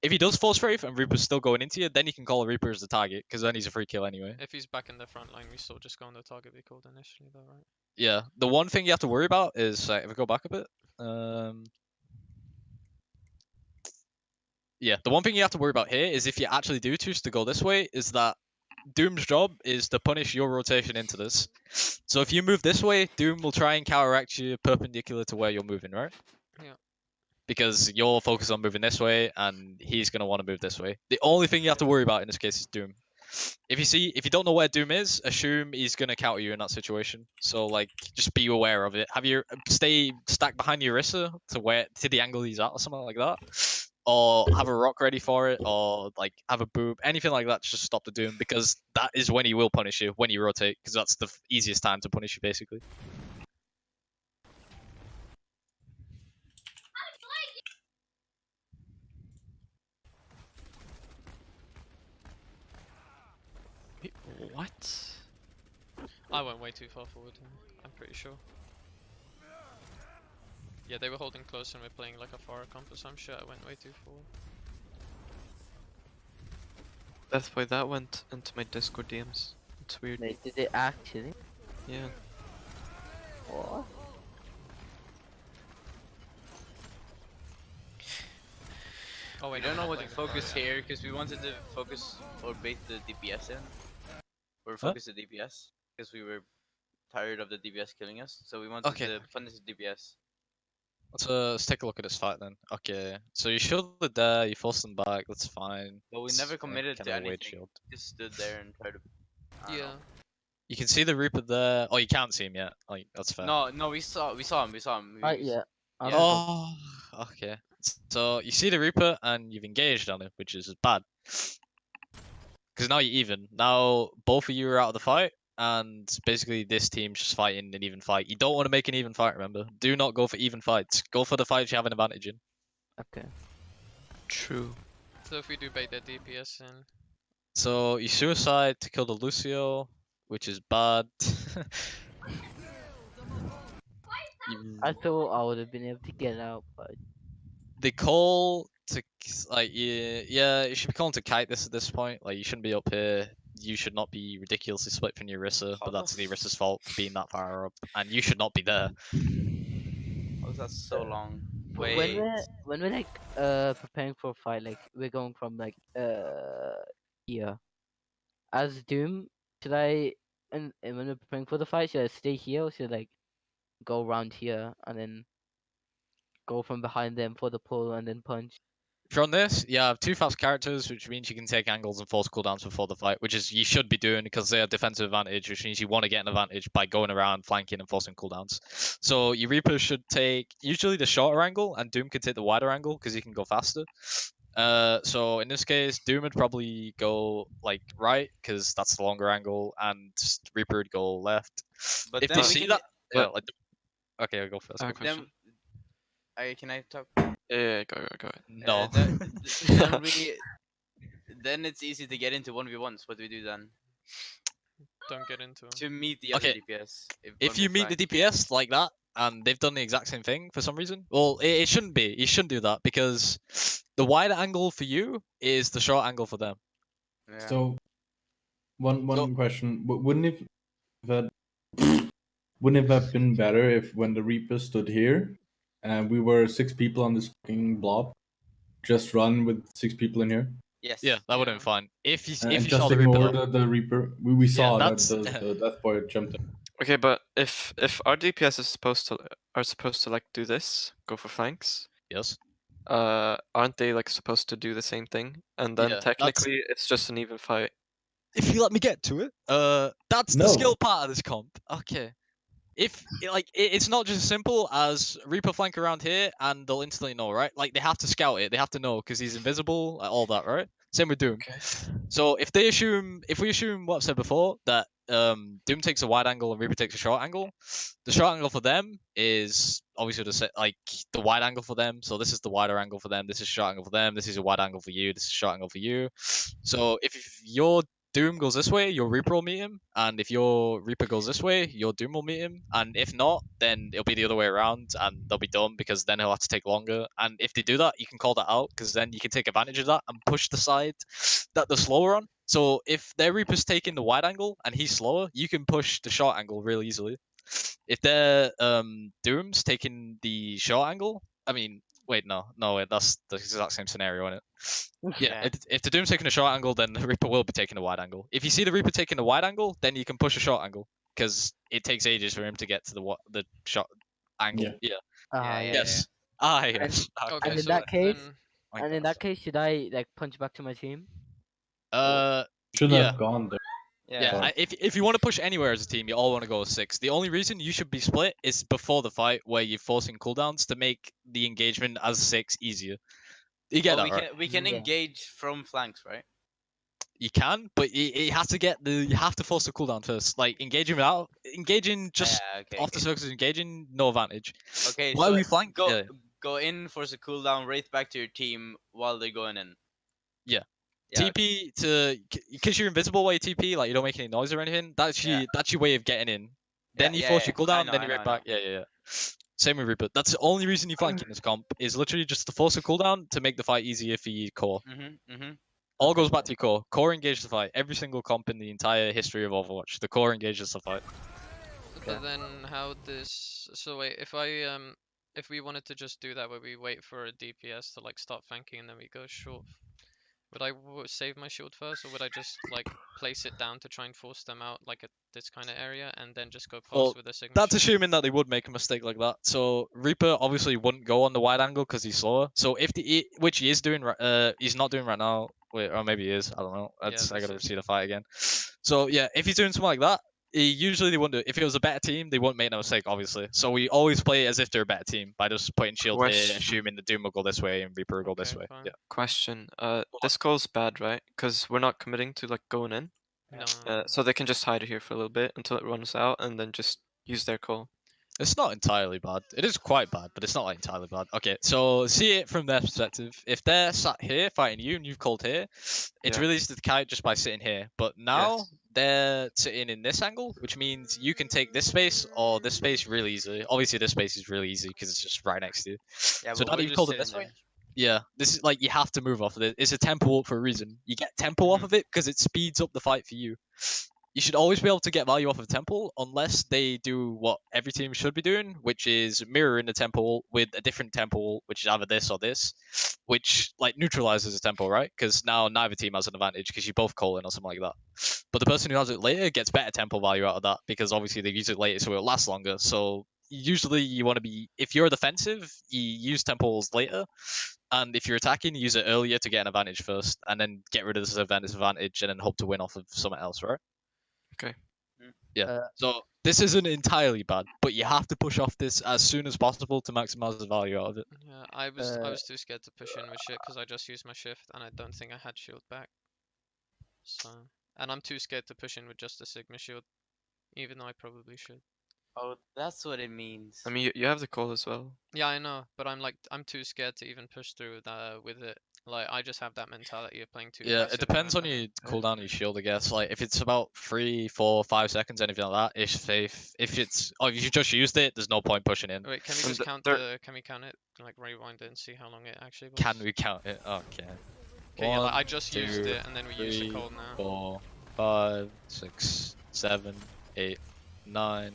If he does force Wraith and Reaper's still going into you, then you can call a Reaper as the target, because then he's a free kill anyway. If he's back in the front line, we still just go on the target we called initially though, right? Yeah, the one thing you have to worry about is, if I go back a bit, yeah, the one thing you have to worry about here is if you actually do choose to go this way, is that Doom's job is to punish your rotation into this. So if you move this way, Doom will try and counteract you perpendicular to where you're moving, right? Yeah. Because you're focused on moving this way, and he's gonna want to move this way. The only thing you have to worry about in this case is Doom. If you don't know where Doom is, assume he's gonna counter you in that situation. So like, just be aware of it. Have your stay stacked behind your Orisa to the angle he's at, or something like that. Or have a rock ready for it, or like have a boob, anything like that to just stop the Doom, because that is when he will punish you, when you rotate, because that's the easiest time to punish you, basically. What? I went way too far forward, I'm pretty sure. Yeah, they were holding close and we're playing like a far comp or some shit. I went way too forward. That's why that went into my Discord DMs. It's weird. Wait, did it actually? Yeah. What? Oh We wait, don't no, know we're what not to playing this. focus here because we wanted to focus or bait the DPS in, or Huh? focus the DPS because we were tired of the DPS killing us. So we wanted Okay. to punish the DPS. Let's take a look at this fight then. Okay, so you shielded there, you forced them back, that's fine. But we It's, never committed kind to of a weird anything. shield. Just stood there and tried to. I don't Yeah. know. You can see the Reaper there. Oh, you can't see him yet. Like, that's fair. No, we saw him. We saw him. Yeah. I'm Yeah. full. Oh, okay. So you see the Reaper and you've engaged on it, which is bad. Because now you're even. Now both of you are out of the fight, and basically this team's just fighting an even fight. You don't want to make an even fight, remember? Do not go for even fights. Go for the fights you have an advantage in. Okay. True. So if we do bait the DPS in, So you suicide to kill the Lucio, which is bad. I thought I would have been able to get out, but They call to like yeah, you should be calling to kite this at this point. Like you shouldn't be up here. You should not be ridiculously split from the Orisa, How but the that's the Orisa's fault for being that far up, and you should not be there. How was that so long? when Wait. we're like preparing for a fight, like we're going from like here. As Doom, should I and when we're preparing for the fight, should I stay here or should I like go around here and then go from behind them for the pull and then punch? If you're on this, you have two fast characters, which means you can take angles and force cooldowns before the fight, which is you should be doing because they have defensive advantage, which means you want to get an advantage by going around, flanking, and forcing cooldowns. So your Reaper should take usually the shorter angle, and Doom can take the wider angle because he can go faster. So in this case, Doom would probably go like right because that's the longer angle, and Reaper would go left. But If then they we see can. that, yeah, But- like okay, I'll go first. I Go have a first. Then, question. can I talk? Yeah, go ahead. No. Then then it's easy to get into 1v1s. What do we do then? don't get into 'em. To meet the other Okay, DPS. if you meet the DPS like that and they've done the exact same thing for some reason, well, it shouldn't be. You shouldn't do that because the wide angle for you is the short angle for them. Yeah. So, one So- question: wouldn't it that wouldn't it have been better if when the Reaper stood here, and we were 6 people on this fucking blob, just run with 6 people in here, Yes. Yeah, that would have Yeah. been fine. If you and saw just the Reaper, ignore though, the Reaper? We saw that that's- the Death Boy jumped in. Okay, but if our DPS is supposed to like do this, go for flanks, yes. aren't they like supposed to do the same thing? And then Yeah, that's- technically it's just an even fight. If you let me get to it, that's the No. skill part of this comp. Okay. If it's not just as simple as Reaper flank around here and they'll instantly know, right? Like they have to scout it, they have to know because he's invisible, all that, right? Same with Doom. Okay. So if we assume what I've said before, that Doom takes a wide angle and Reaper takes a short angle, the short angle for them is obviously the wide angle for them. So this is the wider angle for them. This is short angle for them. This is a wide angle for you. This is short angle for you. So if your Doom goes this way, your Reaper will meet him, and if your Reaper goes this way, your Doom will meet him, and if not, then it'll be the other way around, and they'll be done because then he'll have to take longer. And if they do that, you can call that out because then you can take advantage of that and push the side that they're slower on. So if their Reaper's taking the wide angle and he's slower, you can push the short angle real easily. If their Doom's taking the short angle, I mean, wait, wait, that's the exact same scenario, isn't it? Yeah, Yeah. if the Doom's taking a short angle, then the Reaper will be taking a wide angle. If you see the Reaper taking a wide angle, then you can push a short angle because it takes ages for him to get to the short angle. Yeah. Yeah. Yeah. Yes. Ah, yes. Okay, And in so that case, then and in that case, should I like punch back to my team? Shouldn't Yeah. have gone there. Yeah, Sorry. if you want to push anywhere as a team, you all want to go 6. The only reason you should be split is before the fight, where you're forcing cooldowns to make the engagement as 6 easier. You get Oh, that, right? we can Yeah. engage from flanks, right? You can, but it has to you have to force the cooldown first. Like engaging just Yeah, okay, off the okay. surface, engaging, no advantage. Okay, Why so we flank? Yeah. go in, force a cooldown, right back to your team while they're going in. Yeah. Yeah, TP to because you're invisible while you TP, like you don't make any noise or anything. That's Yeah. your way of getting in. Then Yeah, you yeah, force yeah. your I cooldown, know, then I you know, right I back. know. Yeah. Same with Reaper. That's the only reason you flank in this comp is literally just to force a cooldown to make the fight easier for your core. All goes back to your core. Core engages the fight. Every single comp in the entire history of Overwatch, the core engages the fight. but then how this? So wait, if I if we wanted to just do that where we wait for a DPS to like start flanking and then we go short, would I save my shield first, or would I just like place it down to try and force them out like at this kind of area and then just go past Well, with a Sigma that's shield? assuming that they would make a mistake like that. So Reaper obviously wouldn't go on the wide angle because he's slower. So if which he is doing, he's not doing right now. Wait, or maybe he is. I don't know. Yeah, I this gotta is- see the fight again. So yeah, if he's doing something like that, usually they wouldn't do it. If it was a better team, they wouldn't make no mistake, obviously. So we always play as if they're a better team by just putting shield here, Question. assuming the Doom will go this way and Reaper will go this Okay, way. fine. Yeah. Question. This call's bad, right? Because we're not committing to like going in. No. So they can just hide here for a little bit until it runs out, and then just use their call. It's not entirely bad. It is quite bad, but it's not like entirely bad. Okay, so see it from their perspective. If they're sat here fighting you and you've called here, it's Yeah. really easy to kite just by sitting here. But now Yes. they're sitting in this angle, which means you can take this space or this space really easily. Obviously, this space is really easy because it's just right next to you. Yeah, So but now that we're you've just called it sitting this way, there. yeah, this is like you have to move off of it. It's a tempo up for a reason. You get tempo off of it because it speeds up the fight for you. You should always be able to get value off of temple unless they do what every team should be doing, which is mirroring the temple with a different temple, which is either this or this, which like neutralizes the temple, right? Because now neither team has an advantage because you both call in or something like that. But the person who has it later gets better temple value out of that because obviously they use it later, so it'll last longer. So usually you want to be, if you're defensive, you use temples later, and if you're attacking, you use it earlier to get an advantage first, and then get rid of this advantage, and then hope to win off of something else, right? Okay. Yeah. Uh, So this isn't entirely bad, but you have to push off this as soon as possible to maximize the value out of it. Yeah, I was too scared to push in with shit because I just used my shift and I don't think I had shield back. So, and I'm too scared to push in with just a Sigma shield, even though I probably should. Oh, that's what it means. I mean, you have the call as well. Yeah, I know, but I'm too scared to even push through with it. Like I just have that mentality of playing too Yeah, aggressive. it depends on and your cooldown of your shield, I guess. Like if it's about 3, 4, 5 seconds, anything like that, it's safe. If it's if you just used it, there's no point pushing in. Wait, can we And just count there- the? Can we count it? Like rewind it and see how long it actually was. Can we count it? Okay. Okay, yeah, like I 1, just used 2, it and then we use the 3, cold now. 4, 5, 6, 7, 8, 9.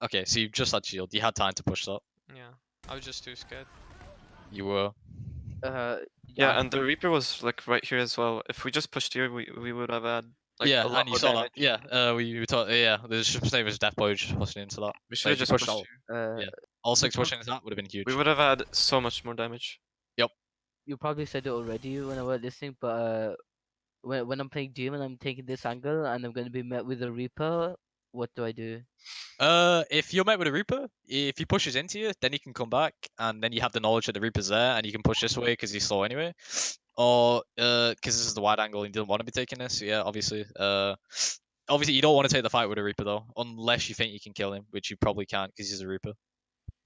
Okay, so you just had shield. You had time to push that. Yeah, I was just too scared. You were. Yeah, and the Reaper was like right here as well. If we just pushed here, we would have had like yeah, a lot and you more saw damage. that. Yeah, we talked. Yeah, the name was Death Boy just pushing into that. We So should have if you just pushed pushed all, here. yeah, all 6 prob- pushing into that would have been huge. We would have had so much more damage. You probably said it already when I was listening, but when I'm playing Doom and I'm taking this angle and I'm gonna be met with a Reaper, what do I do? If you're met with a Reaper, if he pushes into you, then he can come back, and then you have the knowledge that the Reaper's there, and you can push this way because he's slow anyway. Or because this is the wide angle, and you don't want to be taking this. Yeah, obviously. Obviously you don't want to take the fight with a Reaper though, unless you think you can kill him, which you probably can't because he's a Reaper.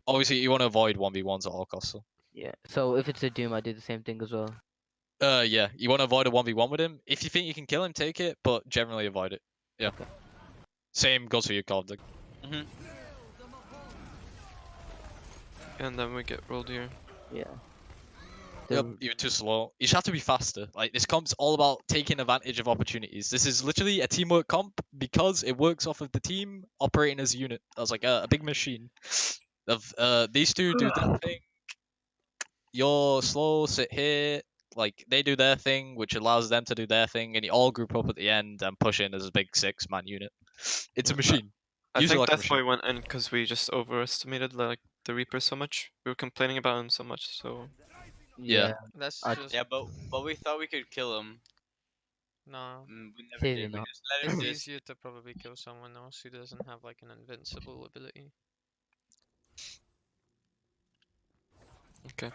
Obviously, you want to avoid 1v1s at all costs. So. Yeah. So if it's a Doom, I do the same thing as well. Yeah, you want to avoid a 1v1 with him. If you think you can kill him, take it, but generally avoid it. Yeah. Okay. Same goes for you, Carl. And then we get rolled here. Yeah. Yep, The- you're too slow. You just have to be faster. Like this comp's all about taking advantage of opportunities. This is literally a teamwork comp because it works off of the team operating as a unit. As like a big machine. Of these two do their thing. You're slow, sit here. Like they do their thing, which allows them to do their thing, and you all group up at the end and push in as a big 6-man unit. It's a Yeah, machine. I Use it think like a Death Boy machine. went in because we just overestimated like the Reaper so much. We were complaining about him so much, so Yeah. That's I- just Yeah, but we thought we could kill him. no. We never Clearly did. We not. just let him It's just. easier to probably kill someone else who doesn't have like an invincible ability. okay.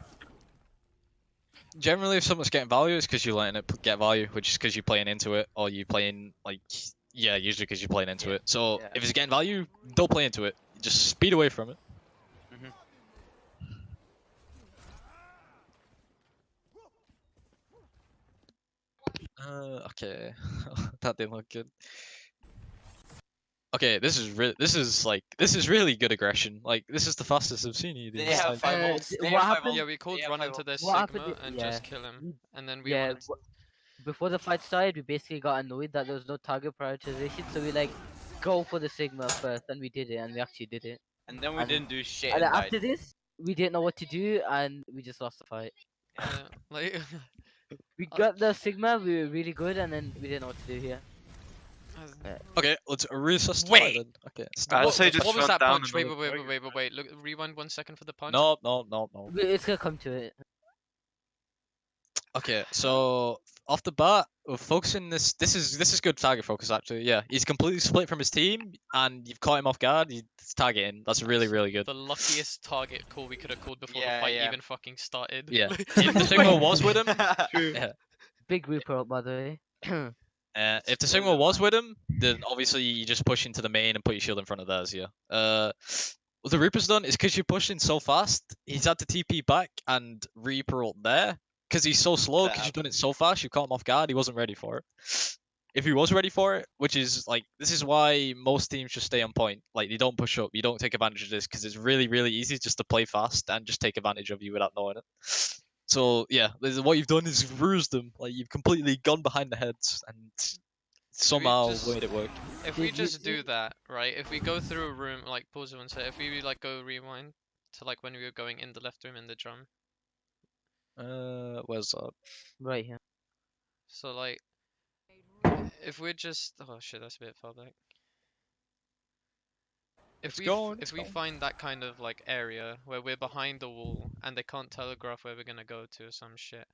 Generally, if someone's getting value, it's because you're letting it get value, which is because you're playing into it, or you playing like yeah, usually because you're playing into Yeah, it. So yeah. if it's getting value, don't play into it. Just speed away from it. Mhm. Okay, that didn't look good. Okay, this is really good aggression. Like this is the fastest I've seen you do. They this have time. 5 Uh, ults. d- They what have 5 happened- Yeah, ults. we called They have run 5 into ults. their What happened Sigma i- and yeah. just kill him. And then we Yeah. wanted Before the fight started, we basically got annoyed that there was no target prioritization, so we like go for the Sigma first, and we did it, and we actually did it. And then we And- didn't do shit And and died. after this, we didn't know what to do, and we just lost the fight. Yeah, like We Uh, got the Sigma, we were really good, and then we didn't know what to do here. Okay, let's reassess the Wait! fight then. Okay. I'd what, say just what was run that down punch? another Wait. Look, rewind 1 second for the punch. No. It's gonna come to it. Okay, so off the bat, we're focusing this. This is good target focus actually. Yeah, he's completely split from his team, and you've caught him off guard. He's targeting. That's really good. The luckiest target call we could have called before the Yeah, fight yeah. even fucking started. Yeah. Like- If the signal was with him, yeah. Big Reaper up, by the way. If the Hold signal the was line. with him, then obviously you just push into the main and put your shield in front of theirs. Yeah. What the Reaper's done is because you pushed in so fast, he's had to TP back and Reaper up there because he's so slow. Because you've done it so fast, you caught him off guard. He wasn't ready for it. If he was ready for it, which is like this is why most teams just stay on point. Like you don't push up, you don't take advantage of this because it's really easy just to play fast and just take advantage of you without knowing it. So yeah, what you've done is you've bruised them. Like you've completely gone behind the heads and somehow just- made it work. If we Did you just do see- that, right? If we go through a room, like pause it one sec. If we like go rewind to like when we were going in the left room in the drum. Where's that? Right here. So like, if we're just oh shit, that's a bit far back. It's going, If it's we going. find that kind of like area where we're behind the wall and they can't telegraph where we're gonna go to or some shit,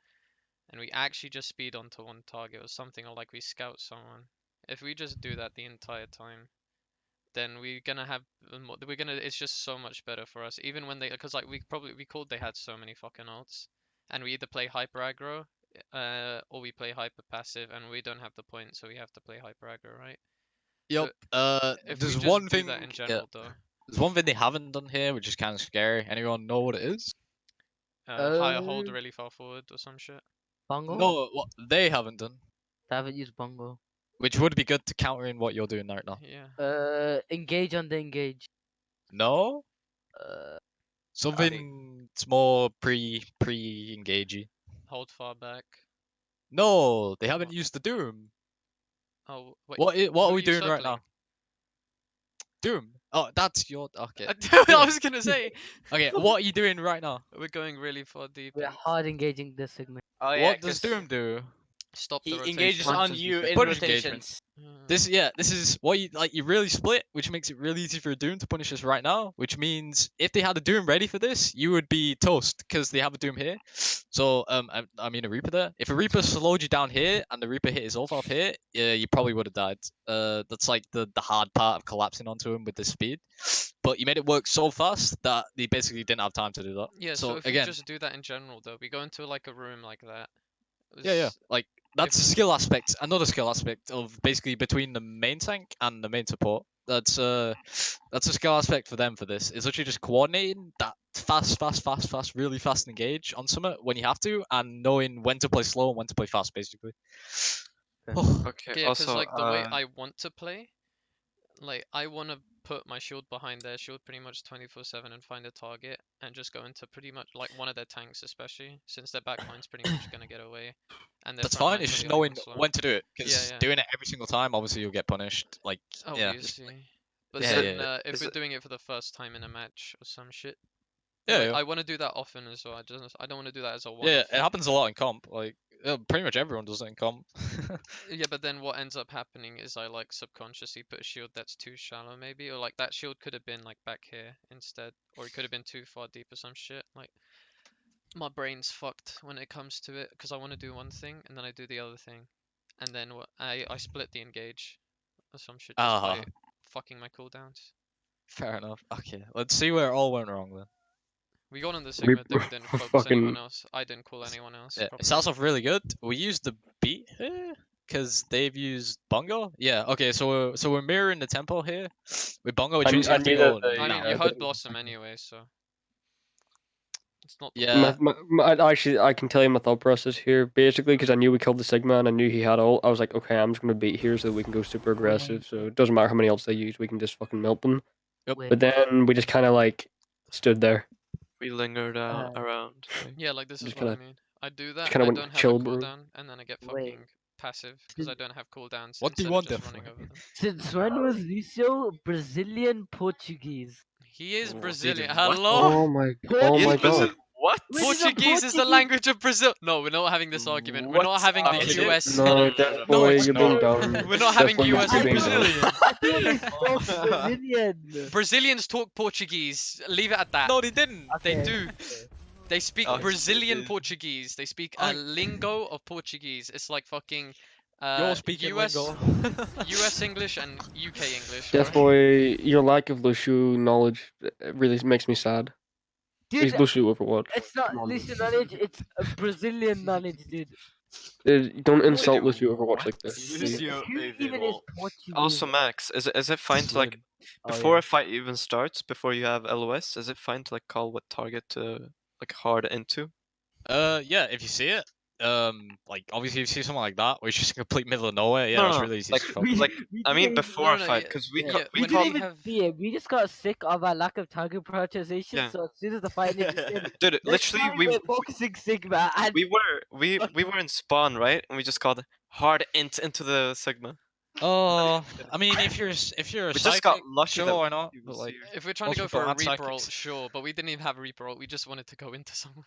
and we actually just speed onto one target or something, or like we scout someone. If we just do that the entire time, then we're gonna have we're gonna it's just so much better for us. Even when they because like we called they had so many fucking ults, and we either play hyper aggro, or we play hyper passive, and we don't have the point, so we have to play hyper aggro, right? Yep. If There's we just one do thing. that in Yeah. general though, There's one thing they haven't done here, which is kind of scary. Anyone know what it is? higher hold Uh, really far forward or some shit. Bongo? No, what they haven't done, I haven't used Bongo. which would be good to counter in what you're doing right now. Yeah. Engage on the engage. No, Uh, something it's more pre-engagey. Hold far back. No, they haven't What? used the Doom. Oh wait. What who are are we you doing right circling? now? Doom. Oh, that's your okay. I Doom. was gonna say Okay, what are you doing right now? we're going really far deep. we're in. hard engaging the Sigma. Oh yeah, What does 'cause Doom do? Stop the he rotation. engages on Punches you you. in Punish engagement. rotations. This is what you like. You really split, which makes it really easy for Doom to punish us right now. Which means if they had a Doom ready for this, you would be toast because they have a Doom here. So I mean a Reaper there. If a Reaper slowed you down here and the Reaper hit his ult off here, yeah, you probably would have died. That's like the hard part of collapsing onto him with the speed. But you made it work so fast that they basically didn't have time to do that. Yeah, So so if we again, just do that in general though, we go into like a room like that. yeah, s- like that's a if- skill aspect, another skill aspect of basically between the main tank and the main support. That's a skill aspect for them for this. It's literally just coordinating that fast, really fast engage on summit when you have to, and knowing when to play slow and when to play fast, basically. Okay. Yeah, because Also, like the way I want to play, like I want to put my shield behind their shield pretty much 24/7 and find a target and just go into pretty much like one of their tanks, especially since their backline's pretty much gonna get away, and their That's front fine. line's It's just gonna be knowing fucking slow. when to do it, because Yeah, yeah. doing it every single time, obviously you'll get punished. Like yeah, just, Obviously. But yeah, then yeah, if is we're it- doing it for the first time in a match or some shit, yeah, like, yeah. I want to do that often as well. I don't want to do that as a Yeah, one-off. it happens a lot in comp. Like pretty much everyone does it in comp. Yeah, but then what ends up happening is I like subconsciously put a shield that's too shallow maybe, or like that shield could have been like back here instead, or it could have been too far deep or some shit. Like my brain's fucked when it comes to it because I want to do one thing and then I do the other thing, and then I split the engage or some shit just by Ah, fucking my cooldowns. fair enough. Okay, let's see where it all went wrong then. We got on the Sigma, then we didn't focus anyone else. I didn't call anyone else. Yeah, it Properly. starts off really good. We used the beat here because they've used bongo. Yeah, okay, so we're mirroring the tempo here with bongo, which means you I have to knew go that I they. mean, you now. heard Blossom anyway, so it's not the Yeah, Actually, I can tell you my thought process here. Basically, because I knew we killed the Sigma and I knew he had ult, I was like, okay, I'm just gonna beat here so that we can go super aggressive. So it doesn't matter how many ults they use, we can just fucking melt them. Yep. Wait, But then we just kind of like stood there. we lingered around. Like, Yeah, like this is Just what I kinda- mean. I do that, kinda I went don't have a chill, bro. cooldown, and then I get Wait. fucking passive because I don't have cooldowns What do you instead of want just there running for? over them. since when was Lucio Brazilian Portuguese? He is What? Brazilian. What? Hello? Oh my He is god. Brazil- What? Wait, he's a Portuguese is the Portuguese. language of Brazil. No, we're not having this argument. We're not What? having the No, it's US. No, Death Boy, it's you're being not. dumb. We're not Death having Boy, you're US being and dumb. Brazilian. I thought they spoke Brazilian. Brazilians talk Portuguese. Leave it at that. No, they didn't. They Okay. do. They speak Oh, Brazilian shit. Portuguese. They speak a lingo of Portuguese. It's like fucking You're speaking US lingo. US English and UK English. Death alright? Boy, your lack of Lucio knowledge really makes me sad. He's Dude, Lucio Overwatch. it's not Come on. Lucian knowledge, it's a Brazilian knowledge, dude. Don't insult Dude, Lucio Overwatch like this. Lucio- please. Lucio Who is even evil. is Portuguese? Also, Max, is it fine to like Slim. Oh, before yeah. a fight even starts, before you have LOS, is it fine to like call what target to like hard into? Yeah, if you see it, like obviously if you see someone like that, which is complete middle of nowhere, yeah, No, that's no, really easy like- to fuck. like, We I mean didn't before No, a no, fight, yeah, because we yeah, ca- yeah, we we when call didn't we even have- see it. We just got sick of our lack of target prioritization. Yeah. So as soon as the fight initiated, dude, next literally time we we're focusing Sigma and we were in spawn, right? And we just called hard into the Sigma. Oh, I mean, if you're a We just psychic, got lucky sure, that why not? he But was like, here. if we're trying most to go people for a aren't reaper ult, psychics. sure, but we didn't even have a reaper ult. We just wanted to go into someone.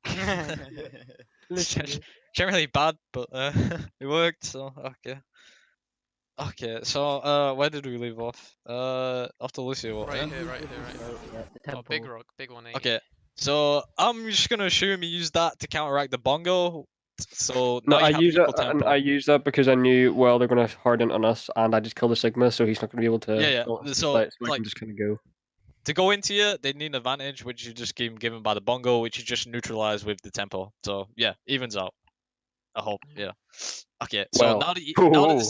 it's literally. generally bad, but it worked. So okay. Okay, so where did we leave off? After Lucio, what? Right Yeah? here, right here, right here. Yeah, the Oh, big temple. rock, big 180. Okay, so I'm just gonna assume you use that to counteract the bongo. So No, now you I have use equal that. tempo. I use that because I knew well they're gonna harden on us, and I just killed the Sigma, so he's not gonna be able to. Yeah. go on the So, site, so I like- can just kind of go. To go into you, they need an advantage, which you just given by the bongo, which you just neutralize with the tempo. So yeah, evens out. I hope. Yeah. Okay. So Well, now that you, whoa.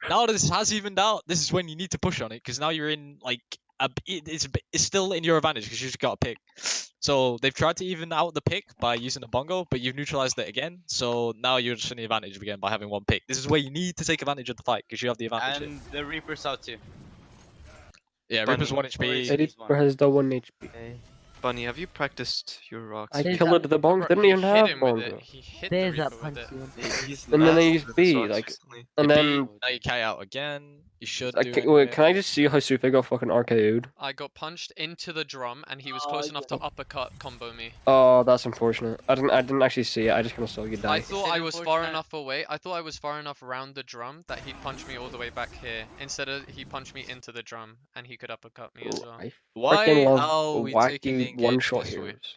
now that this has evened out, this is when you need to push on it because now you're in like it's still in your advantage because you just got a pick. So they've tried to even out the pick by using the bongo, but you've neutralized it again. So now you're just in the advantage again by having one pick. This is where you need to take advantage of the fight because you have the advantage. Here. And the Reaper's out too. Yeah, Bunny. Reaper's 1 HP. Eddie- Eddie has the 1 HP. Okay. Bunny, have you practiced your rocks? I There's killed that- the bongo. Bro, Didn't he even hit have him with it. bongo. He hit There's the that reaper with it. punch. He's And then they nasty use with his B, rocks like- recently. And The then now you K out again. You should I do. can, anyway. wait, can I just see how Sufe got fucking RKO'd? I got punched into the drum, and he was Oh, close enough to yeah. uppercut combo me. Oh, that's unfortunate. I didn't actually see it. I just kind of saw you die. I thought It's I an was far unfortunate- enough away. I thought I was far enough around the drum that he'd punch me all the way back here. Instead of he punched me into the drum, and he could uppercut me as well. I Why freaking are love we taking the wacky one-shot engage this way? heroes.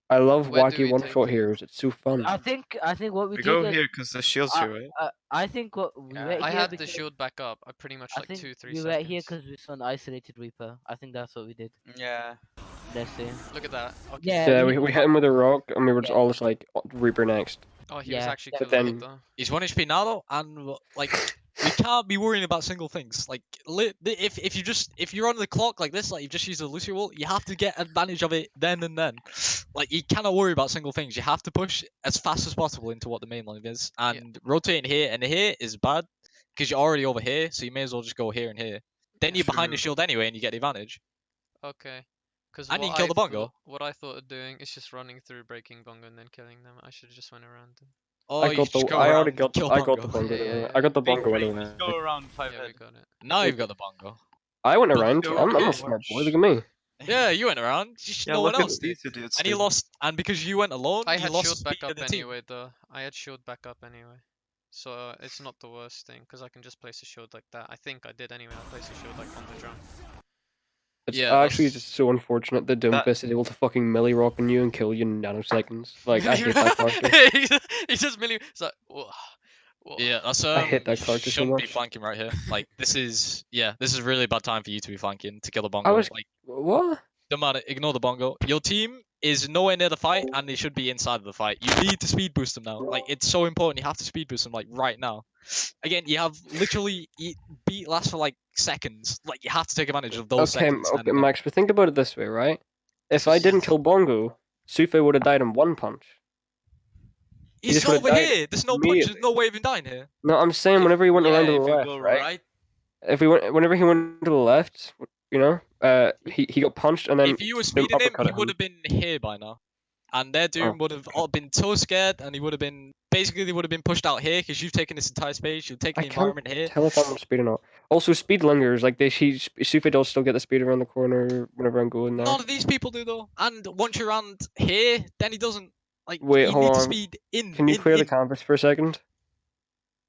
I love Where do wacky we one-shot take it? heroes. It's so fun. I think what we We did. go here because the shield's here, right? I think what we Yeah. went I here had the because shield back up. I pretty much I like think 2-3 we seconds. went here because we saw an isolated Reaper. I think that's what we did. Yeah. Let's see. Look at that. Okay. Yeah. Yeah, we- we hit him with a rock, and we were just Yeah. all just like, Reaper next. Oh, he was Yeah, actually but killing then- it though. He's 1 HP now though, and like we can't be worrying about single things. Like if you're on the clock like this, like you just use a Lucio ult, you have to get advantage of it then and then. Like you cannot worry about single things. You have to push as fast as possible into what the main line is, and rotating here and here is bad because you're already over here, so you may as well just go here and here. Then you're behind the True. shield anyway, and you get the advantage. Okay. Because And you can kill the bongo. What I thought of doing is just running through, breaking bongo, and then killing them. I should have just went around. Oh, I you got just the. go I around already and got. kill I got the bongo. bongo. Yeah, anyway. yeah, I got the Big bongo brain, anyway. just go around 5 Yeah, we head. got it. Now you've got the bongo. I went around. Go I'm a okay. smart boy. Look at me. Yeah, you went around. Just Yeah, no look one at else did. these idiots. And he dude. lost, and because you went alone, I you had lost shield back speed of up the team. anyway, though. I had shield back up anyway. So it's not the worst thing, because I can just place a shield like that. I think I did anyway. I placed a shield like on the drum. It's Yeah, actually that's- just so unfortunate that Doomfist is able to fucking melee rock on you and kill you in nanoseconds. Like I hate that character. He just really. It's like, whoa, whoa. Yeah, that's I hate that you character so shouldn't be much. flanking right here. Like this is this is really bad time for you to be flanking to kill the bongo. I was Like what? don't matter, ignore the bongo. Your team is nowhere near the fight and they should be inside of the fight. You need to speed boost them now. Like it's so important. You have to speed boost them like right now. Again, you have literally beat lasts for like seconds. Like you have to take advantage of those Okay, seconds. okay, and, Max. But think about it this way, right? If This I is- didn't kill Bongo, Sufe would have died in one punch. he's just would've over died here. There's no punch. There's immediately. no way of him dying here. No, I'm saying whenever he went around to the if you left, go right? Whenever he went to the left, you know, he got punched and then If you were Doom speeding him, uppercutted he would have been here by now. And their Doom would have all been so scared and he would have been basically they would have been pushed out here because you've taken this entire space. You've taken I the can't environment here. tell if I'm on speed or not. Also, speed lingers. Like Sufi does still get the speed around the corner whenever I'm going there. None of these people do though. And once you're around here, then he doesn't. Like Wait, you hold need to on. speed in. Can you in, clear the in. canvas for a second?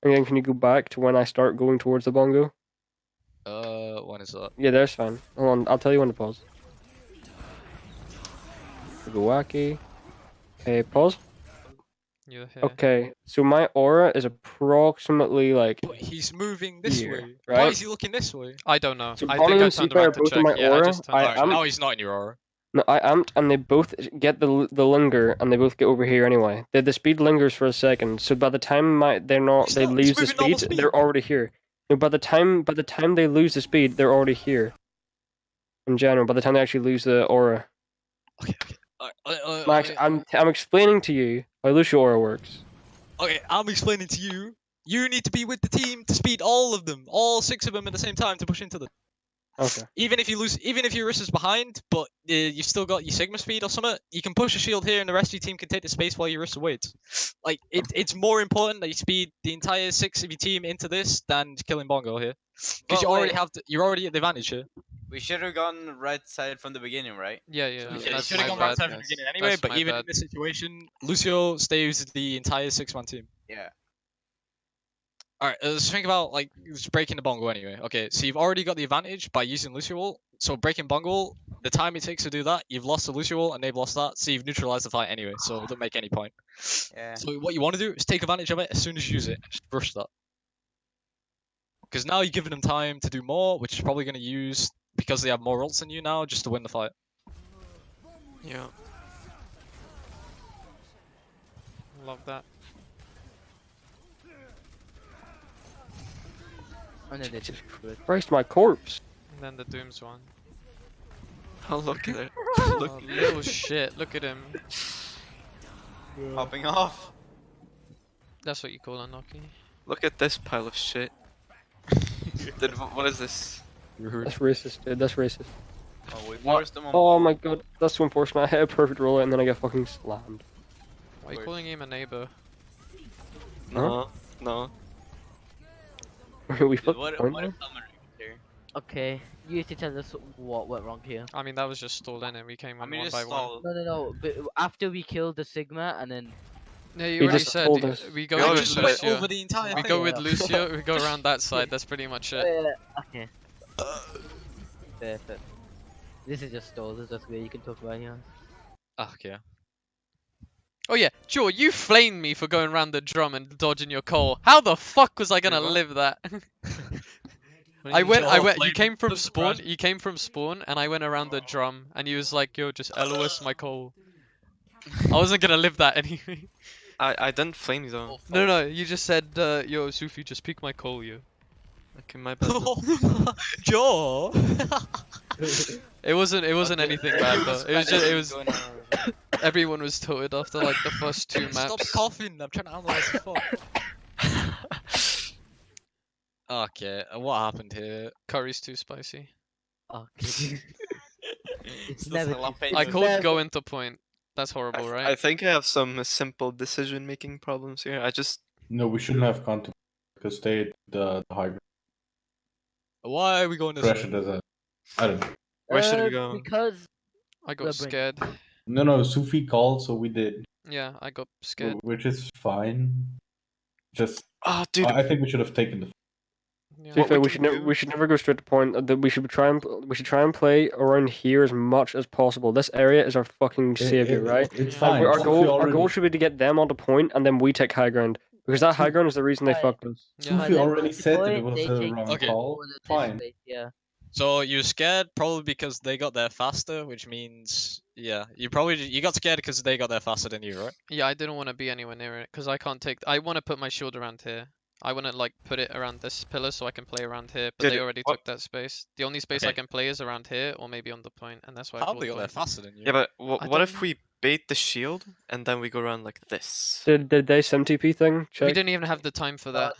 And then can you go back to when I start going towards the bongo? When is that? Yeah, there's fine. Hold on, I'll tell you when to pause. Go wacky. Okay, pause. You're here. Okay, so my aura is approximately like But he's moving this here, way. Why right? is he looking this way? I don't know. So I Bonnie think I and turned Sifa are around to both in check. my Yeah, I aura. just turned I Alright, am. now he's not in your aura. No, I amped, and they both get the linger, and they both get over here anyway. The speed lingers for a second, so by the time they He's lose the moving normal speed, speed. they're already here. No, by the time they lose the speed, they're already here. In general, by the time they actually lose the aura. Okay. Max, I'm explaining to you how Lucio aura works. Okay, I'm explaining to you. You need to be with the team to speed all of them, all 6 of them at the same time to push into them. Okay. Even if you lose, even if your wrist is behind, but you've still got your Sigma speed or something, you can push a shield here, and the rest of your team can take the space while your wrist waits. Like it's more important that you speed the entire 6 of your team into this than killing Bongo here, because you already wait. you're already at the advantage here. We should have gone right side from the beginning, right? Yeah, yeah. So we Yeah, you could've That's should have my gone bad. right side from the beginning anyway, That's but my even bad. in this situation, Lucio stays the entire 6-man team. Yeah. Alright, let's think about like just breaking the bongo anyway. Okay, so you've already got the advantage by using Lucio ult. So breaking bongo, the time it takes to do that, you've lost the Lucio ult and they've lost that, so you've neutralized the fight anyway, so it doesn't make any point. Yeah. So what you want to do is take advantage of it as soon as you use it. Just rush that. Because now you're giving them time to do more, which is probably going to use, because they have more ults than you now, just to win the fight. Yeah. Love that. And then they Jesus just do it. Christ, my corpse. And then the Dooms one. Oh, look at it. Look. Oh, little shit. Look at him. Popping off. That's what you call unlucky. Look at this pile of shit. What is this? That's racist, dude. That's racist. Oh, we What? forced them on. Oh my god, that's so unfortunate. I hit a perfect roll and then I get fucking slammed. Why are you Word. calling him a neighbor? No, no. we Dude, flipped what the point a there. summer here. Okay, you need to tell us what went wrong here. I mean, that was just stalling and we came I in mean, one just by one. stall. No. But after we killed the Sigma and then No, you He already just said told us. we go We with just went Lucio. over the entire We thing. go with Yeah. Lucio. We go around that side. That's pretty much it. okay. Fair. This is just stalls. This is just where you can talk about here. Okay. Oh yeah, Joe, you flamed me for going around the drum and dodging your coal. How the fuck was I gonna what? live that? When I you went. all You flamed came from the spawn. surprise- You came from spawn, and I went around the drum, and you was like, "Yo, just LOS my coal." I wasn't gonna live that anyway. I didn't flame you though. No, you just said, "Yo, Sufi, just pick my coal, yo." Okay, my bad. Joe. It wasn't. It wasn't Okay. anything bad though. It was just. It was. Going on. Everyone was tilted after like the first 2 maps. Stop coughing. I'm trying to analyze the phone. Okay, what happened here? Curry's too spicy. Okay. It's Those never. jalapenos. I called never- go into point. That's horrible, right? I think I have some simple decision-making problems here. I just No, we shouldn't have gone to because they the high Why are we going this pressure way? does that. I don't know. Where should we go? Because I got We're bringing- scared. No, Sufi called, so we did, Yeah, I got scared. which is fine. Just, Oh, dude. I think we should have taken the. Yeah. To be What fair, we we can should never do- we should never go straight to point. That we should try and play around here as much as possible. This area is our fucking savior, right? It's Yeah. fine. Our Sufi goal already, should be to get them onto point and then we take high ground because that high ground is the reason they Right. fucked us. Yeah. Sufi already said that it was they a take wrong Okay. call. over this Fine. place, yeah. So you were scared probably because they got there faster, which means you got scared because they got there faster than you, right? Yeah, I didn't want to be anywhere near it because I can't take. I want to put my shield around here. I want to like put it around this pillar so I can play around here. But Did they it- already what- took that space. The only space I Okay. can play is around here or maybe on the point, and that's why I How called they got there point. faster than you? Yeah, but I what don't if know. we bait the shield and then we go around like this? Did they sim TP thing? We Check. didn't even have the time for that.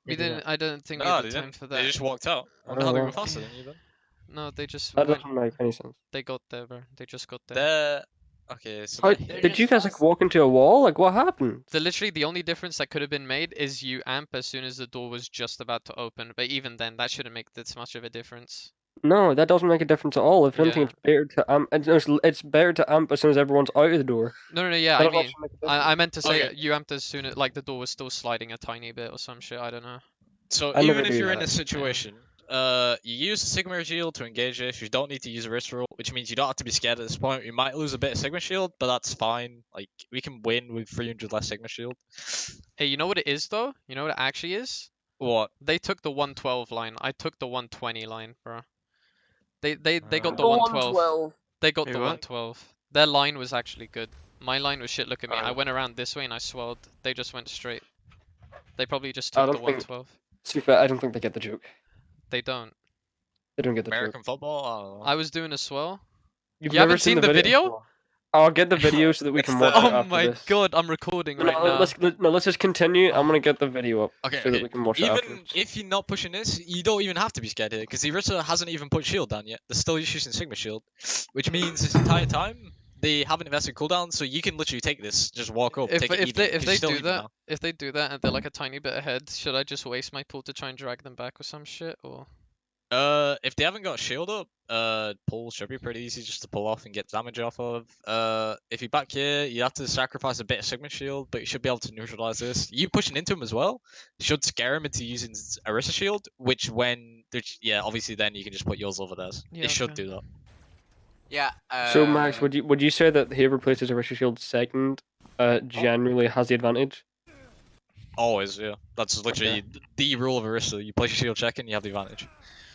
We they did didn't. I don't think we No, had they the time didn't. for They that. just walked out. I Wonder how don't they know. were faster than you then. No, they just That went. doesn't make any sense. They got there, bro. They just got there. They're Okay, so How, they're They're here. did you just guys like fast. walk into a wall? Like what happened? Literally, the only difference that could have been made is you amp as soon as the door was just about to open. But even then, that shouldn't make this much of a difference. No, that doesn't make a difference at all. If anything, Yeah. it's better to amp. It's better to amp as soon as everyone's out of the door. No, yeah, That I doesn't mean, actually make a I difference. meant to say Okay. you amped as soon as like the door was still sliding a tiny bit or some shit. I don't know. So I never even if do you're in that. this situation, you use Sigma Shield to engage this. You don't need to use a wrist roll, which means you don't have to be scared at this point. You might lose a bit of Sigma Shield, but that's fine. Like we can win with 300 less Sigma Shield. Hey, you know what it is though? You know what it actually is? What? They took the 112 line. I took the 120 line, bro. They got the The 112. 112. They got Wait, the what? 112. Their line was actually good. My line was shit. Look at me. I Oh. went around this way and I swelled. They just went straight. They probably just I took the don't think. 112. To be fair, I don't think they get the joke. They don't. They don't get the joke. American football? I don't know. I was doing a swell. You've You never haven't seen the video? I'll get the video so that we can It's watch the- it Oh after my this. god, I'm recording No, right now. let's just continue. I'm Oh. gonna get the video up Okay, so that okay. we can watch it Even afterwards. if you're not pushing this, you don't even have to be scared here because the Orisa hasn't even put shield down yet. They're still using Sigma Shield, which means this entire time they haven't invested cooldown, so you can literally take this, just walk up, take it If easily. they 'Cause you're still do even that, now. if they do that and they're like a tiny bit ahead, should I just waste my pull to try and drag them back or some shit? Or If they haven't got shield up, pull should be pretty easy just to pull off and get damage off of. If you back here, you have to sacrifice a bit of Sigma Shield, but you should be able to neutralize this. You pushing into him as well should scare him into using Orisa Shield, which when yeah, obviously then you can just put yours over theirs. Yeah, It should okay. do that. Yeah. So Max, would you say that whoever places a Richard Shield second, generally has the advantage? Always, yeah. That's literally the rule of Orisa. You place your shield check and you have the advantage.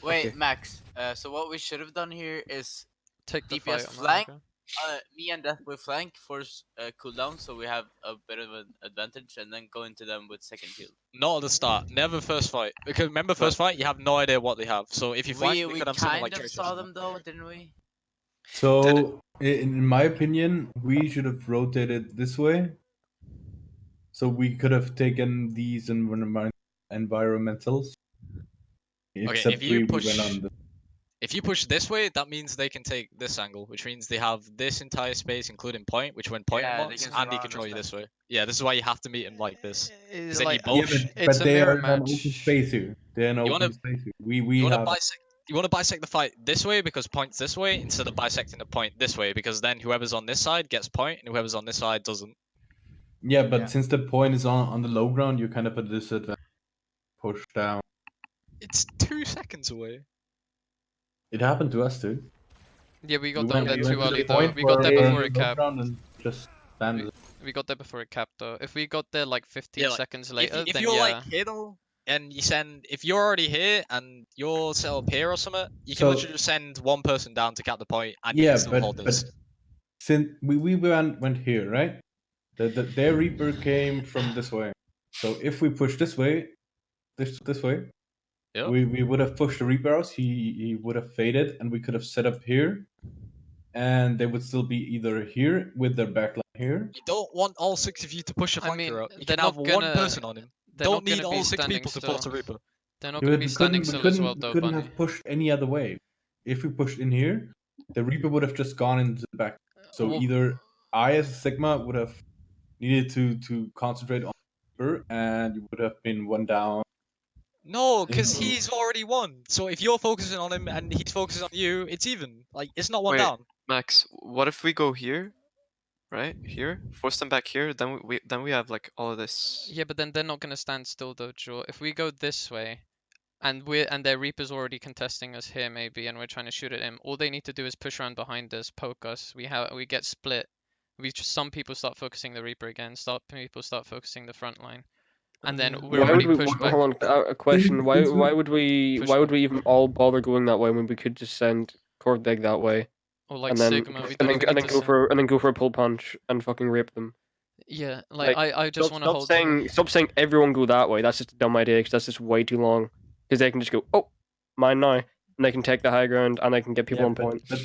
Wait, Okay. Max. So what we should have done here is take the DPS fight on that, flank. okay? Me and Death will flank force cooldown, so we have a bit of an advantage, and then go into them with second shield. Not at the start. Never first fight. Because remember, first fight, you have no idea what they have. So if you flank, they We could have someone kind like of Tracer or saw something. them though, didn't we? So, in my opinion, we should have rotated this way. So we could have taken these environmentals. Except if you we push, went on the. if you push this way, that means they can take this angle, which means they have this entire space, including point, which when point Yeah, they unlocks, can and they surround control us you then. this way. Yeah, this is why you have to meet them like this. Because then Like, you Yeah, both. it's but a they mirror are in an open match. space here. They're in an You open wanna- space here. You We want to have. bisect. You want to bisect the fight this way because point's this way instead of bisecting the point this way because then whoever's on this side gets point and whoever's on this side doesn't. Yeah, but Yeah. since the point is on the low ground, you're kind of at a disadvantage. Push down. It's 2 seconds away. It happened to us too. Yeah, we got We down went- there we too went to early the though. point We got there where before it low capped. ground and just stand. We got there before it capped though. If we got there like 15 Yeah, like, seconds If, later, if then you're yeah. like here though, and you send, if you're already here and you're set up here or something, you can So- literally just send one person down to cap the point and you Yeah, can still hold but this. since we went here, right? Their Reaper came from this way. So if we push this way, this way, Yeah. we would have pushed the Reaper out. He would have faded, and we could have set up here, and they would still be either here with their backline here. You don't want all 6 of you to push a I mean, flanker out. You they're can have not one gonna- person on him. They're Don't not need gonna be all 6 standing people to still. force a Reaper. They're not Yeah, gonna but be we standing couldn't, we still as well couldn't, though, we couldn't Bunny. have pushed any other way. If we pushed in here, the Reaper would have just gone into the back. So Well, either I, as a Sigma, would have needed to concentrate on the Reaper, and you would have been one down. No, because Mhm. he's already won. So if you're focusing on him and he's focusing on you, it's even. Like, it's not one Wait. down. Max, what if we go here, right here, force them back here, then we have like all of this. yeah, but then they're not gonna stand still though, Joe. If we go this way, and their Reaper's already contesting us here maybe, and we're trying to shoot at him, all they need to do is push around behind us, poke us. We get split. Some people start focusing the Reaper again. People start focusing the front line, and then we're Why already would we? pushed back. Hold on, a question. Why Since we- why would we? Push Why would back. we even all bother going that way when we could just send Corvdeg that way Or like and then Sigma, we don't even and need then to go send. for and then go for a pull punch and fucking rape them? Yeah, like Like, I just want to hold. Stop saying everyone go that way. That's just a dumb idea because that's just way too long. Because they can just go, oh, mine now, and they can take the high ground and they can get people on point. But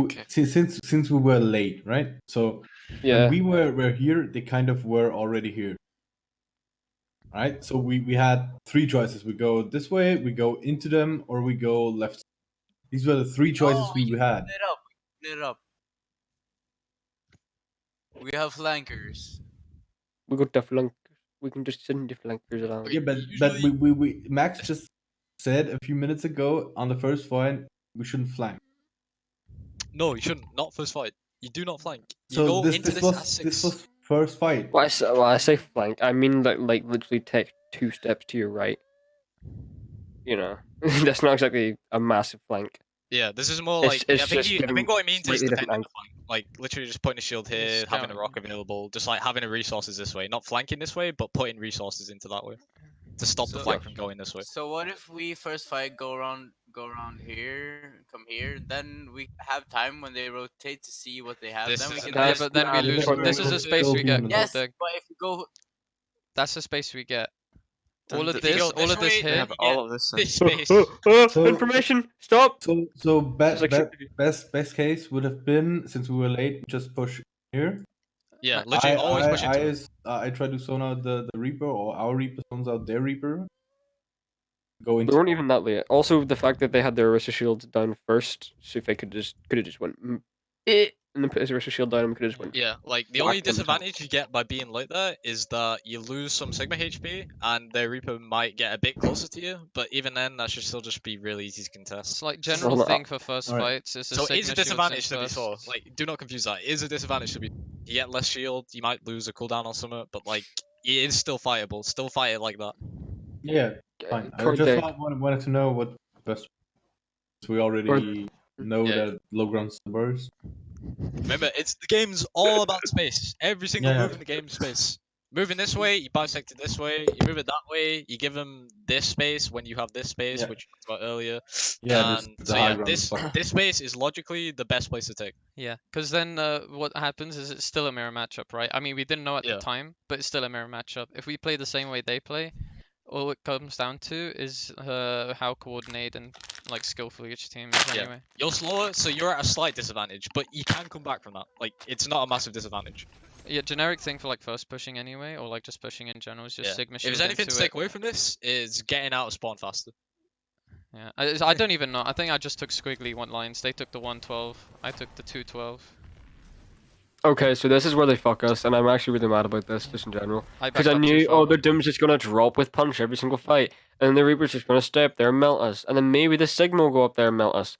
Okay. since we were late, right? So Yeah. when we were here, they kind of were already here. Right? So we had 3 choices. We go this way, we go into them, or we go left. These were the 3 choices we had. Split up. We have flankers. We got deflankers. We can just send deflankers around. Yeah, but we Max just said a few minutes ago on the first fight we shouldn't flank. No, you shouldn't. Not first fight. You do not flank. You So go this into this this at was 6. this was first fight. When I say flank, I mean that like literally take 2 steps to your right. You know, that's not exactly a massive flank. Yeah, this is more like It's I think just I think what it means is slightly different defending the angle. flank. Like literally just putting a shield You're here, having a scouting. rock available, just like having the resources this way, not flanking this way, but putting resources into that way to stop the So- flank from going this way. So what if we first fight go around here, come here, then we have time when they rotate to see what they have. This Then we is- can. Yeah, That's but then we not lose. important. This is a space we get. Yes, Cold dig. but if you go, That's the space we get. Then All of the- If you this, go all this of this way, They then here. have you all get of this. this space. So- Information. Stop. So It's like best case would have been, since we were late, just push here. Yeah, literally always push into it. I try to zone out the Reaper, or our Reaper zones out their Reaper. Go They into weren't even that late. Also, the fact that they had their Arista shield down first, so if they could have just went and then put his Arista shield down, and we could have just went. Yeah, like the Whack only them down. disadvantage you get by being like that is that you lose some Sigma HP, and their Reaper might get a bit closer to you. But even then, that should still just be really easy to contest. It's like general Well, thing for first alright. fights. Is the So it Sigma is a shields in disadvantage to be first. saw. Like, do not confuse that. It is a disadvantage to be. You get less shield, you might lose a cooldown on something, but like it is still fightable. Still fight it like that. Yeah, fine. I Correct just dig. wanted to know what best. We already know Yeah. that low ground suburbs. Remember, it's the game's all about space. Every single Yeah. move in the game is space. Moving this way, you bisect it this way. You move it that way, you give them this space when you have this space, Yeah. which we talked about earlier. Yeah, And the so high yeah, ground is fucking- this space is logically the best place to take. Yeah, because then what happens is it's still a mirror matchup, right? I mean, we didn't know at Yeah. the time, but it's still a mirror matchup. If we play the same way they play, all it comes down to is how coordinated and like skillful each team is Yeah. anyway. You're slower, so you're at a slight disadvantage, but you can come back from that. Like, it's not a massive disadvantage. Yeah, generic thing for like first pushing anyway, or like just pushing in general is just Yeah. Sigma If shield there's anything into to take it. away from this, is getting out of spawn faster. Yeah, I don't even know. I think I just took squiggly one lines. They took the 112. I took the 212. Okay, so this is where they fuck us, and I'm actually really mad about this, just in general. I Because back I up knew, 212. the Doom's just gonna drop with punch every single fight, and then the Reaper's just gonna stay up there and melt us, and then maybe the Sigma will go up there and melt us.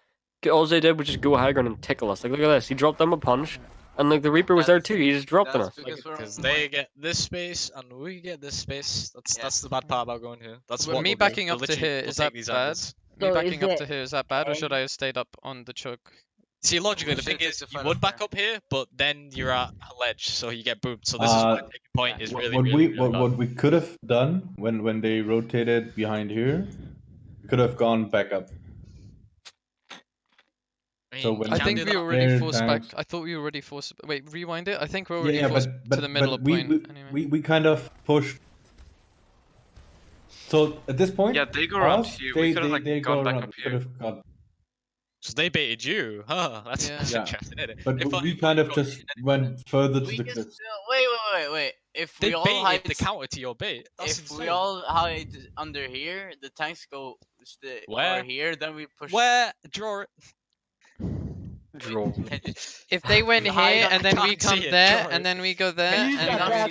All they did was just go high ground and tickle us. Like, look at this. He dropped them a punch, and like the Reaper was there That's- too. He just dropped on that's us. because we're Because on they point. get this space and we get this space. That's Yeah. the bad part about going here. That's Well, what me they'll do. backing They'll up to literally- here, they'll is take that these bad? angles. Me So is backing up there to here, is that bad, or should any- I have stayed up on the choke? See, logically, We the thing should've is, took the you fight would up back there. up here, but then you're at a ledge, so you get boomed. So this is why taking point is really, what really, we really bad. what we could have done when they rotated behind here, we could have gone back up. I so mean, when you I can think do we that. already There forced back. times- I thought we already forced. Wait, rewind it. I think we're Yeah, already yeah, forced but to the middle of we, point. Anyway. we kind of pushed. So at this point, Yeah, they go around us, here. We could have like they gone go back around. up Could here. have got, So they baited you. Huh, that's, Yeah. that's Yeah. interesting, isn't it? but If I- we if kind I of got just you, then went further to We the can cliff. still wait. If They we all baited hide, the counter to your bait. That's if insane. we all hide under here, the tanks go Where? over here. Then we push. Where? Draw it. Draw. Can you- If they went Hide here on- and then we can't see come it, there draw it. and then we go there Can you and not then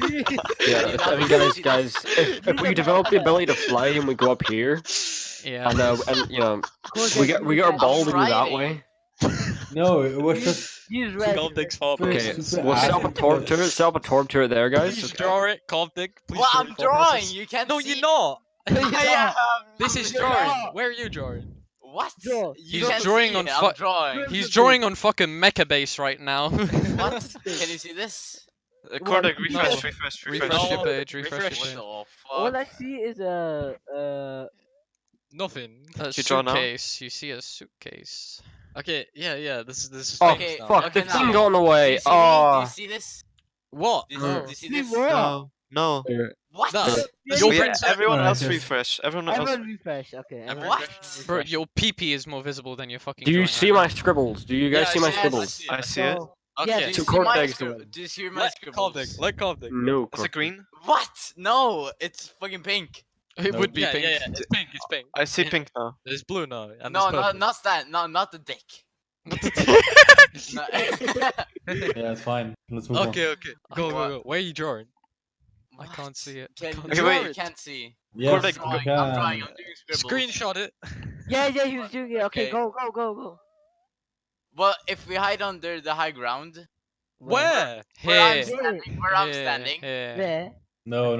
we see go. Yeah, I mean, guys, if we develop the ability to fly and we go up here, Yeah. and you know, we get our ball to go that Driving. way. No, it was just Use red. Calvdig's fault. Okay, It's super we'll set up a acid. torp turret. Set up a torp turret there, guys. Please Okay. draw it, Calvdig. Please Well, draw I'm it, drawing. process. You can't. No, see. you're not. I am. This is You're drawing. not. Where are you drawing? What? Draw. You He's can't drawing see on it, fu- I'm drawing. He's drawing on fucking mecha base right now. What? Can you see this? Cordic, No. refresh, refresh, refresh. Refresh your No, page. Refresh refresh. your What page. the All fuck? I see is Nothing. A You draw now? suitcase. You see a suitcase. Okay, yeah. This is Oh, famous now. fuck, okay, the now. thing got in the Do way. you see me? Do Oh. you see this? What? Do you, Oh. do you see See this? what? No. What? No. Yeah, Your Yeah, friends are- everyone Alright, else just- refresh. Everyone else. everyone refresh. Okay. everyone What? refresh. Bro, your PP is more visible than your fucking. Do you drawing see right my now. scribbles? Do you guys Yeah, see my yes, scribbles? I see it. So, Okay. yeah, Do you So see my Cortex scribble? do it. Do you see my Let scribbles? Calvdig. Let Calvdig. No. Is it green? What? No, it's fucking pink. It No. would be Yeah, pink. yeah. It's pink. It's pink. I see pink now. There's blue now. And No, there's purple. not that. No, not the dick. No. Yeah, it's fine. Let's move on. Okay. Go. What? Where are you drawing? I can't see it. I Can can't you see it. you can't see. Yes, Correct, you go- I'm drawing. can. I'm doing scribbles. Screenshot it. Yeah, he was doing it. Okay, Okay. go. Well, if we hide under the high ground, Where? where I'm Here. standing, where I'm Here. standing, Here. There. No.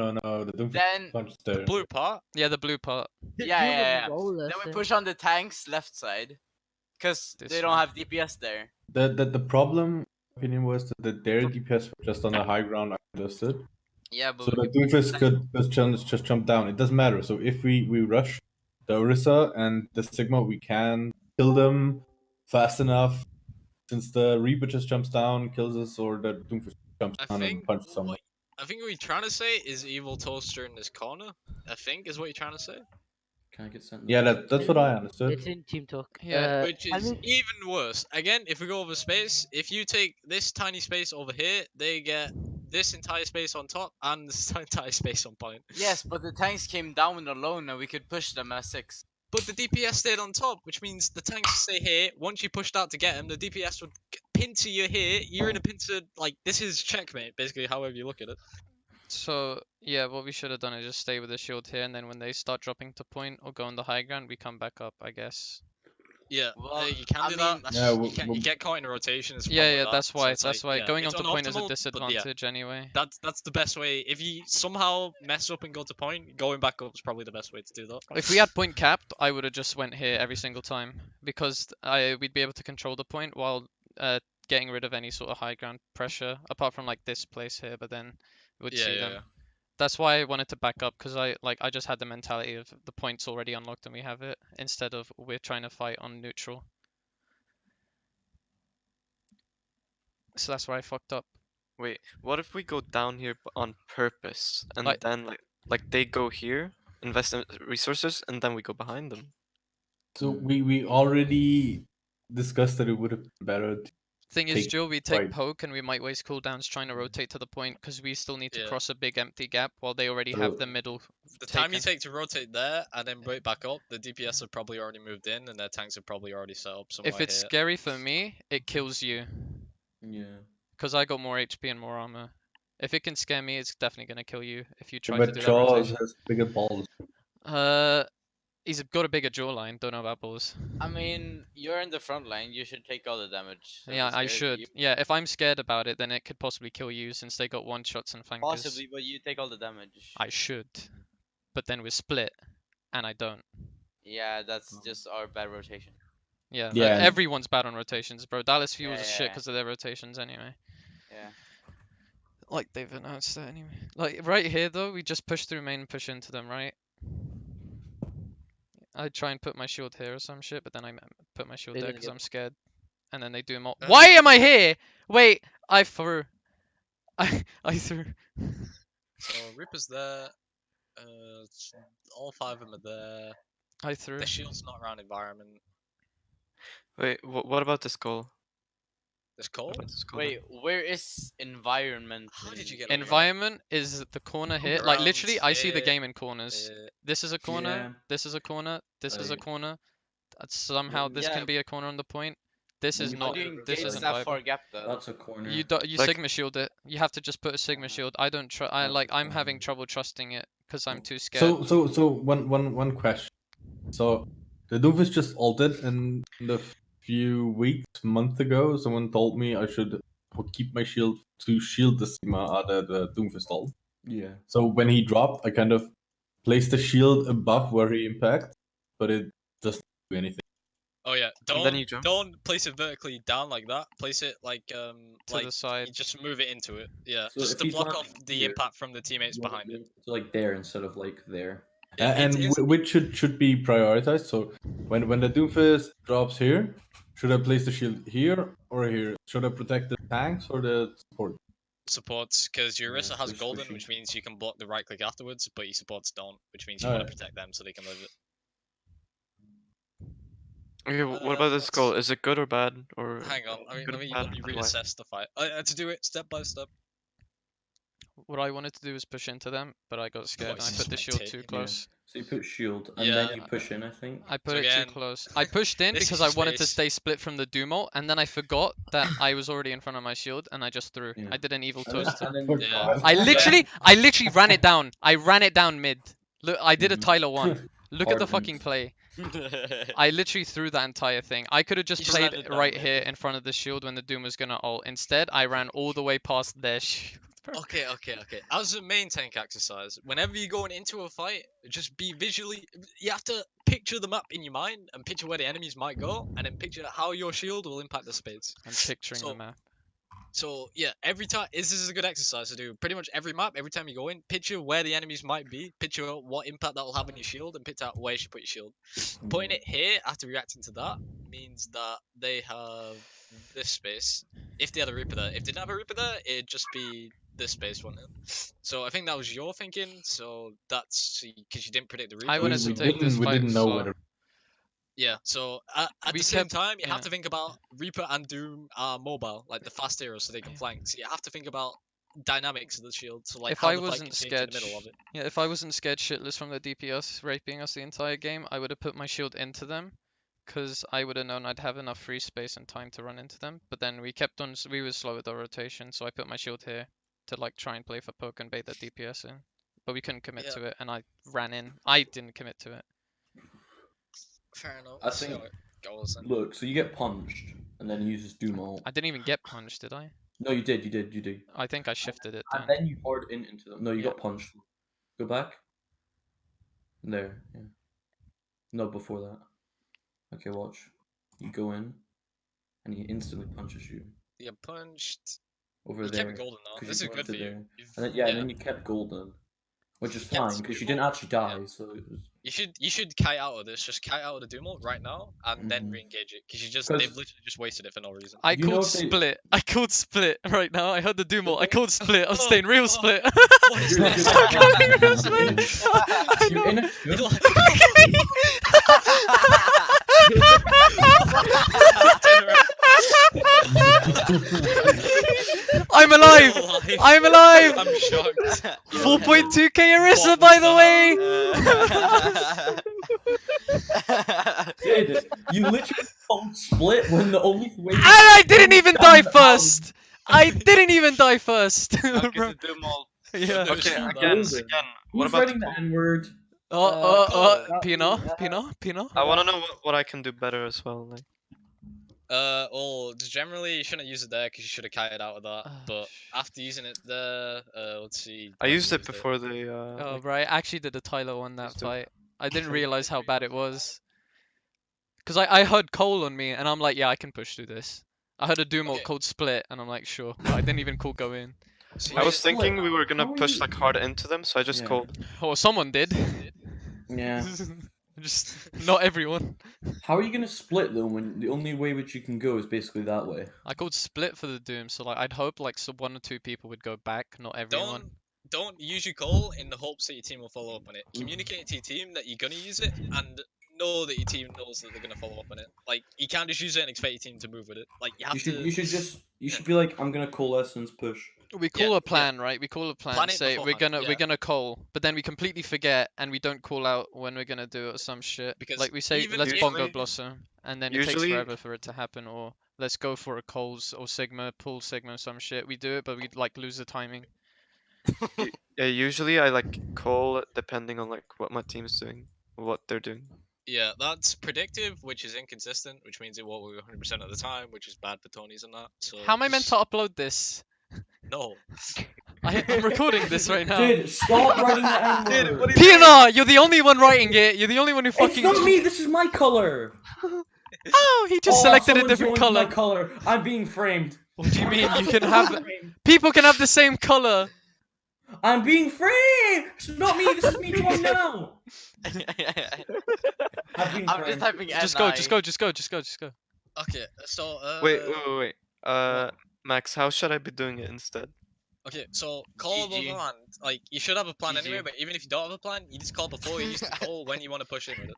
The Doomfist then punch The there. blue part. Yeah, the blue part. yeah. Roll Then us, we push on the tanks left side, cause This they don't one. have DPS there. The problem opinion was that their DPS were just on the high ground. I understood. Yeah, but So we the could Doomfist could just jump down. It doesn't matter. So if we rush the Orisa and the Sigma, we can kill them fast enough. Since the Reaper just jumps down, kills us, or the Doomfist jumps I down and think punches someone. what you're trying to say is evil toaster in this corner. I think is what you're trying to say. Can I get sent? Yeah, that's what I understood. It's in team talk. Yeah, Which is even worse. Again, if we go over space, if you take this tiny space over here, they get this entire space on top and this entire space on point. Yes, but the tanks came down alone, and we could push them as 6. But the DPS stayed on top, which means the tanks stay here. Once you pushed out to get them, the DPS would pincer you here. You're in a pincer, like, this is checkmate, basically, however you look at it. so yeah, what we should have done is just stay with the shield here, and then when they start dropping to point or go on the high ground, we come back up, I guess. Yeah, Well, you can I do mean- that. That's Yeah, just, we'll- you we'll- get caught in a rotation. Is the Yeah, problem yeah, with that's that. So why. it's That's like, why yeah, going it's on to point is a unoptimal, but yeah, disadvantage anyway. that's the best way. If you somehow mess up and go to point, going back up is probably the best way to do that. If we had point capped, I would have just went here every single time because we'd be able to control the point while getting rid of any sort of high ground pressure, apart from like this place here. But then we'd see them. yeah. That's why I wanted to back up because I just had the mentality of the point's already unlocked and we have it instead of we're trying to fight on neutral. So that's where I fucked up. Wait, what if we go down here on purpose and Like- then like they go here, invest in resources, and then we go behind them? So we already discussed that it would have been better. Thing is, Take- Jill, we take right. poke and we might waste cooldowns trying to rotate to the point because we still need to Yeah. cross a big empty gap while they already have So- the middle. The time you taken. take to rotate there and then break back up, the DPS have probably already moved in and their tanks have probably already set up somewhere If it's here. scary for me, it kills you Yeah. because I got more HP and more armor. If it can scare me, it's definitely gonna kill you if you try but to do that Jaws rotation. has bigger balls. He's got a bigger jawline. Don't know about balls. I mean, you're in the front line. You should take all the damage. So if Yeah, it I scares should. you- Yeah, if I'm scared about it, then it could possibly kill you since they got one shots and flankers. Possibly, but you take all the damage. I should, but then we're split, and I don't. Yeah, that's just our bad rotation. Yeah, Yeah, and- everyone's bad on rotations, bro. Dallas fuels Yeah, is shit yeah. because of their rotations anyway. Yeah. Like they've announced that anyway. Like right here though, we just push through main and push into them, right? I try and put my shield here or some shit, but then I put my shield They're there gonna because get- I'm scared. And then they do more. Why am I here? Wait, I threw. I threw. So Reaper's there. All 5 of them are there. I threw. The shield's not around environment. Wait, what about this goal? There's coal. What about this goal then? Wait, where is environment? How did you in- get over there? Environment is the corner here. Like Around literally, I see the here, game in corners. This is a corner. Yeah. This is a corner. This is a I- corner. Somehow this Yeah. can be a corner on the point. This Then is you How not. do you This This engage isn't that viable. far gap though? That's a corner. You Like- sigma shield it. You have to just put a sigma shield. I don't trust. That's I'm having fine. trouble trusting it because I'm too scared. So one question. So the Doomfist just ulted in the few weeks, month ago. Someone told me I should keep my shield to shield the Sigma the Doomfist ult. Yeah. So when he dropped, I kind of placed the shield above where he impacts, but it doesn't do anything. Oh yeah. And then you jump. Don't place it vertically down like that. Place it like to like the side. you just move it into it. Yeah. So just if to he's block not off the here, impact from the teammates You want behind it. So like there instead of like there. And which should be prioritized. So when the Doomfist drops here, should I place the shield here or here? Should I protect the tanks or the support? supports because your Yeah, Orisa has so golden, squishy. which means you can block the right click afterwards, but your supports don't, which means you Oh, want yeah. to protect them so they can live it. Okay, what about this let's- goal? Is it good or bad or? Hang on, I mean, good, let me bad, and why? reassess the fight. I had to do it step by step. What I wanted to do was push into them, but I got scared and I he's put the just shield rotating, too yeah. close. So you put shield, and Yeah. then you push in, I think. I put So it again, too close. I pushed in this is because your I wanted to space. stay split from the Doom ult, and then I forgot that I was already in front of my shield, and I just threw. Yeah. I did an evil And then, toaster. and then Yeah. I literally ran it down. I ran it down mid. Look, I did a Mhm. Tyler 1. Look at the Hard fucking int. play. I literally threw that entire thing. I could have just You just played ran it down right mid. here in front of the shield when the Doom was gonna ult. Instead, I ran all the way past their shield. bro. Okay. As a main tank exercise, whenever you're going into a fight, just be visually. You have to picture the map in your mind and picture where the enemies might go, and then picture how your shield will impact the space. I'm picturing the So, map. so yeah, every time this is a good exercise to do. Pretty much every map, every time you go in, picture where the enemies might be, picture what impact that will have on your shield, and picture out where you should put your shield. Putting it here after reacting to that means that they have this space. If they had a Reaper there, if they didn't have a Reaper there, it'd just be this space, wouldn't it? So I think that was your thinking. So that's because you didn't predict the I Reaper. wanted So to take this we fight didn't know slow. whether. yeah. So at We the same kept- time, you have yeah. to think about Reaper and Doom are mobile, like the fast heroes, so they can Yeah. flank. So you have to think about dynamics of the shield. So like If how I the fight can wasn't change in scared, the middle of it. yeah, if I wasn't scared shitless from the DPS raping us the entire game, I would have put my shield into them, because I would have known I'd have enough free space and time to run into them. But then we kept on, we were slow with our rotation, so I put my shield here to like try and play for poke and bait that DPS in. But we couldn't commit Yeah. to it, and I ran in. I didn't commit to it. Fair enough. I Let's see think- how it goes then. Look, so you get punched, and then he uses Doom ult. I didn't even get punched, did I? No, you did. I think I shifted it And then. then you hard int into them. No, you Yeah. got punched. Go back. There. Yeah. No, before that. Okay, watch. You go in, and he instantly punches you You get punched. over You there. kept it golden though. 'cause This you is go good for into you. there. You've- And then, and then you kept golden, which is You kept fine because you Doom didn't ult. actually die. So it was. You should kite out of this. Just kite out of the Doom ult right now, and then Mhm. re-engage it. Because they've 'Cause- literally just wasted it for no reason. I You know called if they- split. I called split right now. I heard the doom ult. I called split. I'm Oh, staying real oh. split. What is You're this? just- I'm calling real You're split. I You're know. in a You're good. like- I'm alive. You're alive. I'm alive. I'm shocked. 4.2k Arissa, What by was the way. Did you literally called split when the only way? And I didn't even die down- first. I didn't even die first. I'll Bro. get the Doom ult. Yeah. There's Okay, shield again, down. Golden. what Who's about writing the the call? N word? Cole. Pino. I want to know what I can do better as well. Like, Well, generally you shouldn't use it there because you should have kited out of that. But after using it there, let's see. I when used you it before the. Oh, like, bro, I actually did a Tyler one that Please do. fight. I didn't realize how bad it was. Because I heard Cole on me, and I'm like, yeah, I can push through this. I heard a Doom ult Okay. called Split, and I'm like, sure. But I didn't even call go in. So I you was just- thinking we were gonna How are push you- like hard into them, so I just Yeah. called. Oh, someone did. Yeah. Just not everyone. How are you gonna split though when the only way which you can go is basically that way? I called Split for the Doom, so like I'd hope like so 1 or 2 people would go back, not everyone. Don't use your call in the hopes that your team will follow up on it. Communicate to your team that you're gonna use it and know that your team knows that they're gonna follow up on it. Like you can't just use it and expect your team to move with it. Like you have You should to you should just you should be like, I'm gonna call Essence push. We Yeah, call yeah. a plan, right? We call a plan. Plan it Say we're beforehand, we're yeah. gonna call, but then we completely forget and we don't call out when we're gonna do it or some shit. Because Like we say, even let's if- bongo blossom, and then it takes Usually- forever for it to happen. Or let's go for a calls or Sigma, pull Sigma, some shit. We do it, but we like lose the timing. Yeah, usually I like call depending on like what my team's doing, what they're doing. Yeah, that's predictive, which is inconsistent, which means it won't work 100% of the time, which is bad for Tony's and that. So How am I meant to upload this? No. I'm recording this right now. Dude, stop writing the N Dude, word. what are you doing? Pina, you're the only one writing it. You're the only one who It's fucking. not me. This is my color. Oh, he just selected a someone different joined my color. color. I'm being framed. What do you mean? You can have people can have the same color. I'm being framed. It's not me. This is me joined now. I've been I'm just framed. typing Just go. Okay, so Wait. Max, how should I be doing it instead? Okay, so call GG. beforehand. Like you should have a plan anyway, GG. but even if you don't have a plan, you just call before you use the call when you want to push in with it.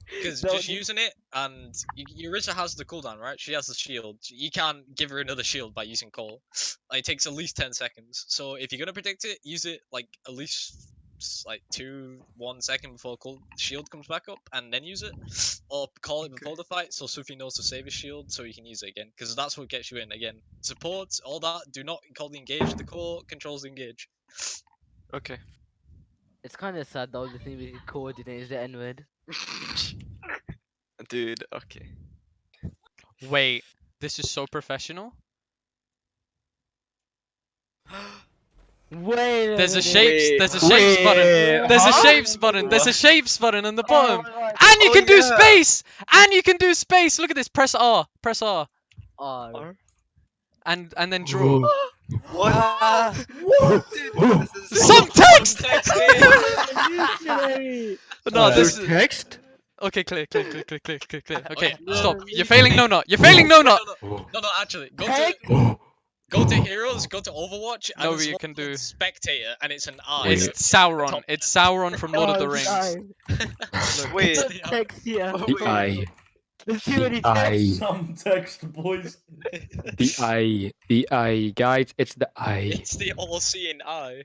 Because Don't just you- using it and Yorissa has the cooldown, right? She has the shield. You can't give her another shield by using call. Like, it takes at least 10 seconds. So if you're gonna predict it, use it like at least frames, like 1 second before shield comes back up, and then use it, or call it before the fight so Sufi knows to save his shield so he can use it again, because that's what gets you in again. Supports, all that. Do not call the engage. The core controls the engage. Okay. It's kind of sad. The only thing we can coordinate is the N word. Dude, okay. Wait, this is so professional. Wait a There's a minute. shapes. Wait, There's a shapes button. There's a shapes button. There's a shapes button on the bottom. Oh my God. And you Oh, can do yeah. space. And you can do space. Look at this. Press R. Press R. R. And then draw. What? What? Dude, this is Some text. Dictionary. No, Alright. this There's is text? okay. Clear. Okay, yeah. stop. You're failing. No, not. You're failing. No, not. No, actually, Text? go to heroes, go to Overwatch, and No, there's you one can called do. spectator, and it's an eye. It's Wait. Sauron. It's Sauron from Lord of the Oh, Rings. sorry. Wait. There's text here. The eye. There's too many The eye. texts. Some text, boys. The eye. The eye. Guys, it's the eye. It's the all-seeing eye.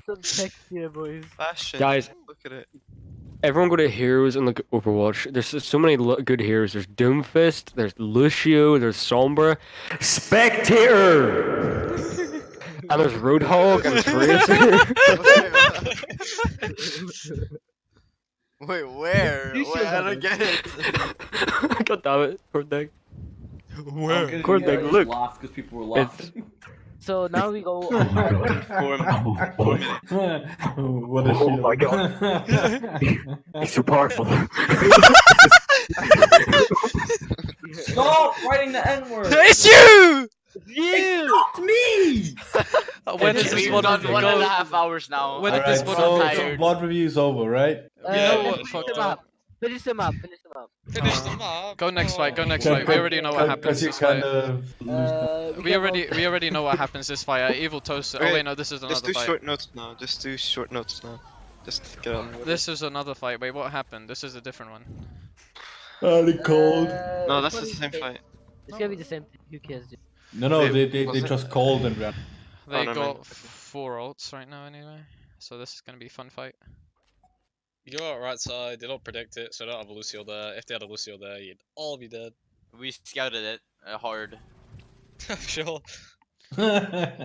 Some text here, boys. fashion. Guys. Look at it. Everyone go to heroes and look at Overwatch. There's so many good heroes. There's Doomfist, there's Lucio, there's Sombra, Spectator, and there's Roadhog and Tracer. Wait, where? You Wait, should I have don't get it. God damn it, poor thing. Where? Court deck, look. Laughed because people were It's- laughing. So now we go. What a Oh shield. my God. He's so powerful. Stop writing the N word. It's you. You. Not me. When is this We've one done go? 1.5 hours now. When I'm did this Alright, one so so tired. VOD review's over, right? You know what Finish fucked them up? up. Finish them up. Finish them up. Finish them up. Go next fight. Go next Can- fight. We can- already know what can- happens can you this fight. kind of lose We already know what happens this fight. Evil toaster. Oh Wait, wait, no, this is Just another do fight. short notes now. Just do short notes now. Just get on with it. This is another fight. Wait, what happened? This is a different one. the cold. No, that's the what is same it? fight. It's gonna be the same thing. Who cares, dude? No, Wait, they was it- just called and ran. They no, got man. 4 ults right now anyway. So this is gonna be a fun fight. You go out right side, they don't predict it, so they don't have a Lucio there. If they had a Lucio there, you'd all be dead. We scouted it hard. Sure.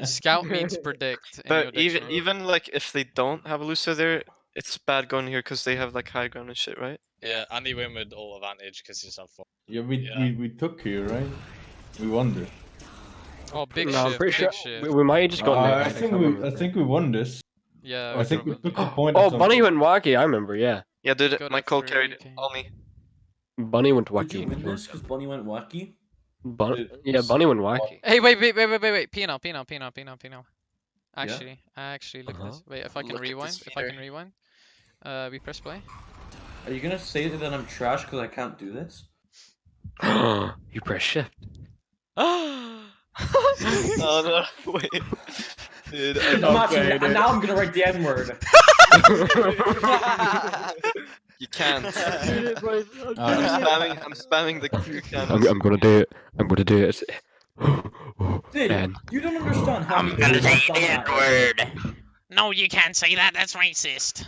Scout means predict. In your But even dictionary. even like if they don't have a Lucio there, it's bad going here because they have like high ground and shit, right? Yeah, and they win with all advantage because he's have fun. Yeah, Yeah. we took here, right? We won this. Oh, big No, I'm shift. pretty sure Big shift. we might have just got I nicked. think can't remember. I think we won this. Yeah. I think we probably. took the point. Oh, at some Bunny point. went wacky. I remember. Yeah, Yeah, dude, Go to Michael 3, carried it. okay. All me. Bunny went Did you wacky. win this because Bunny went wacky? Yeah, Bunny went wacky. Hey, wait. Penal. Actually, look at this. Wait, if I can Look at this rewind. If I feeder. can rewind. We press play. Are you gonna say that I'm trash because I can't do this? You press shift. Oh no, wait. Dude, I'm actually, and now I'm gonna write the N word. you can't. Dude, it, boys. I'm spamming the Q channels. I'm gonna do it. I'm gonna do it. Dude, Man. you don't understand how many times I've done that already. No, you can't say that. That's racist.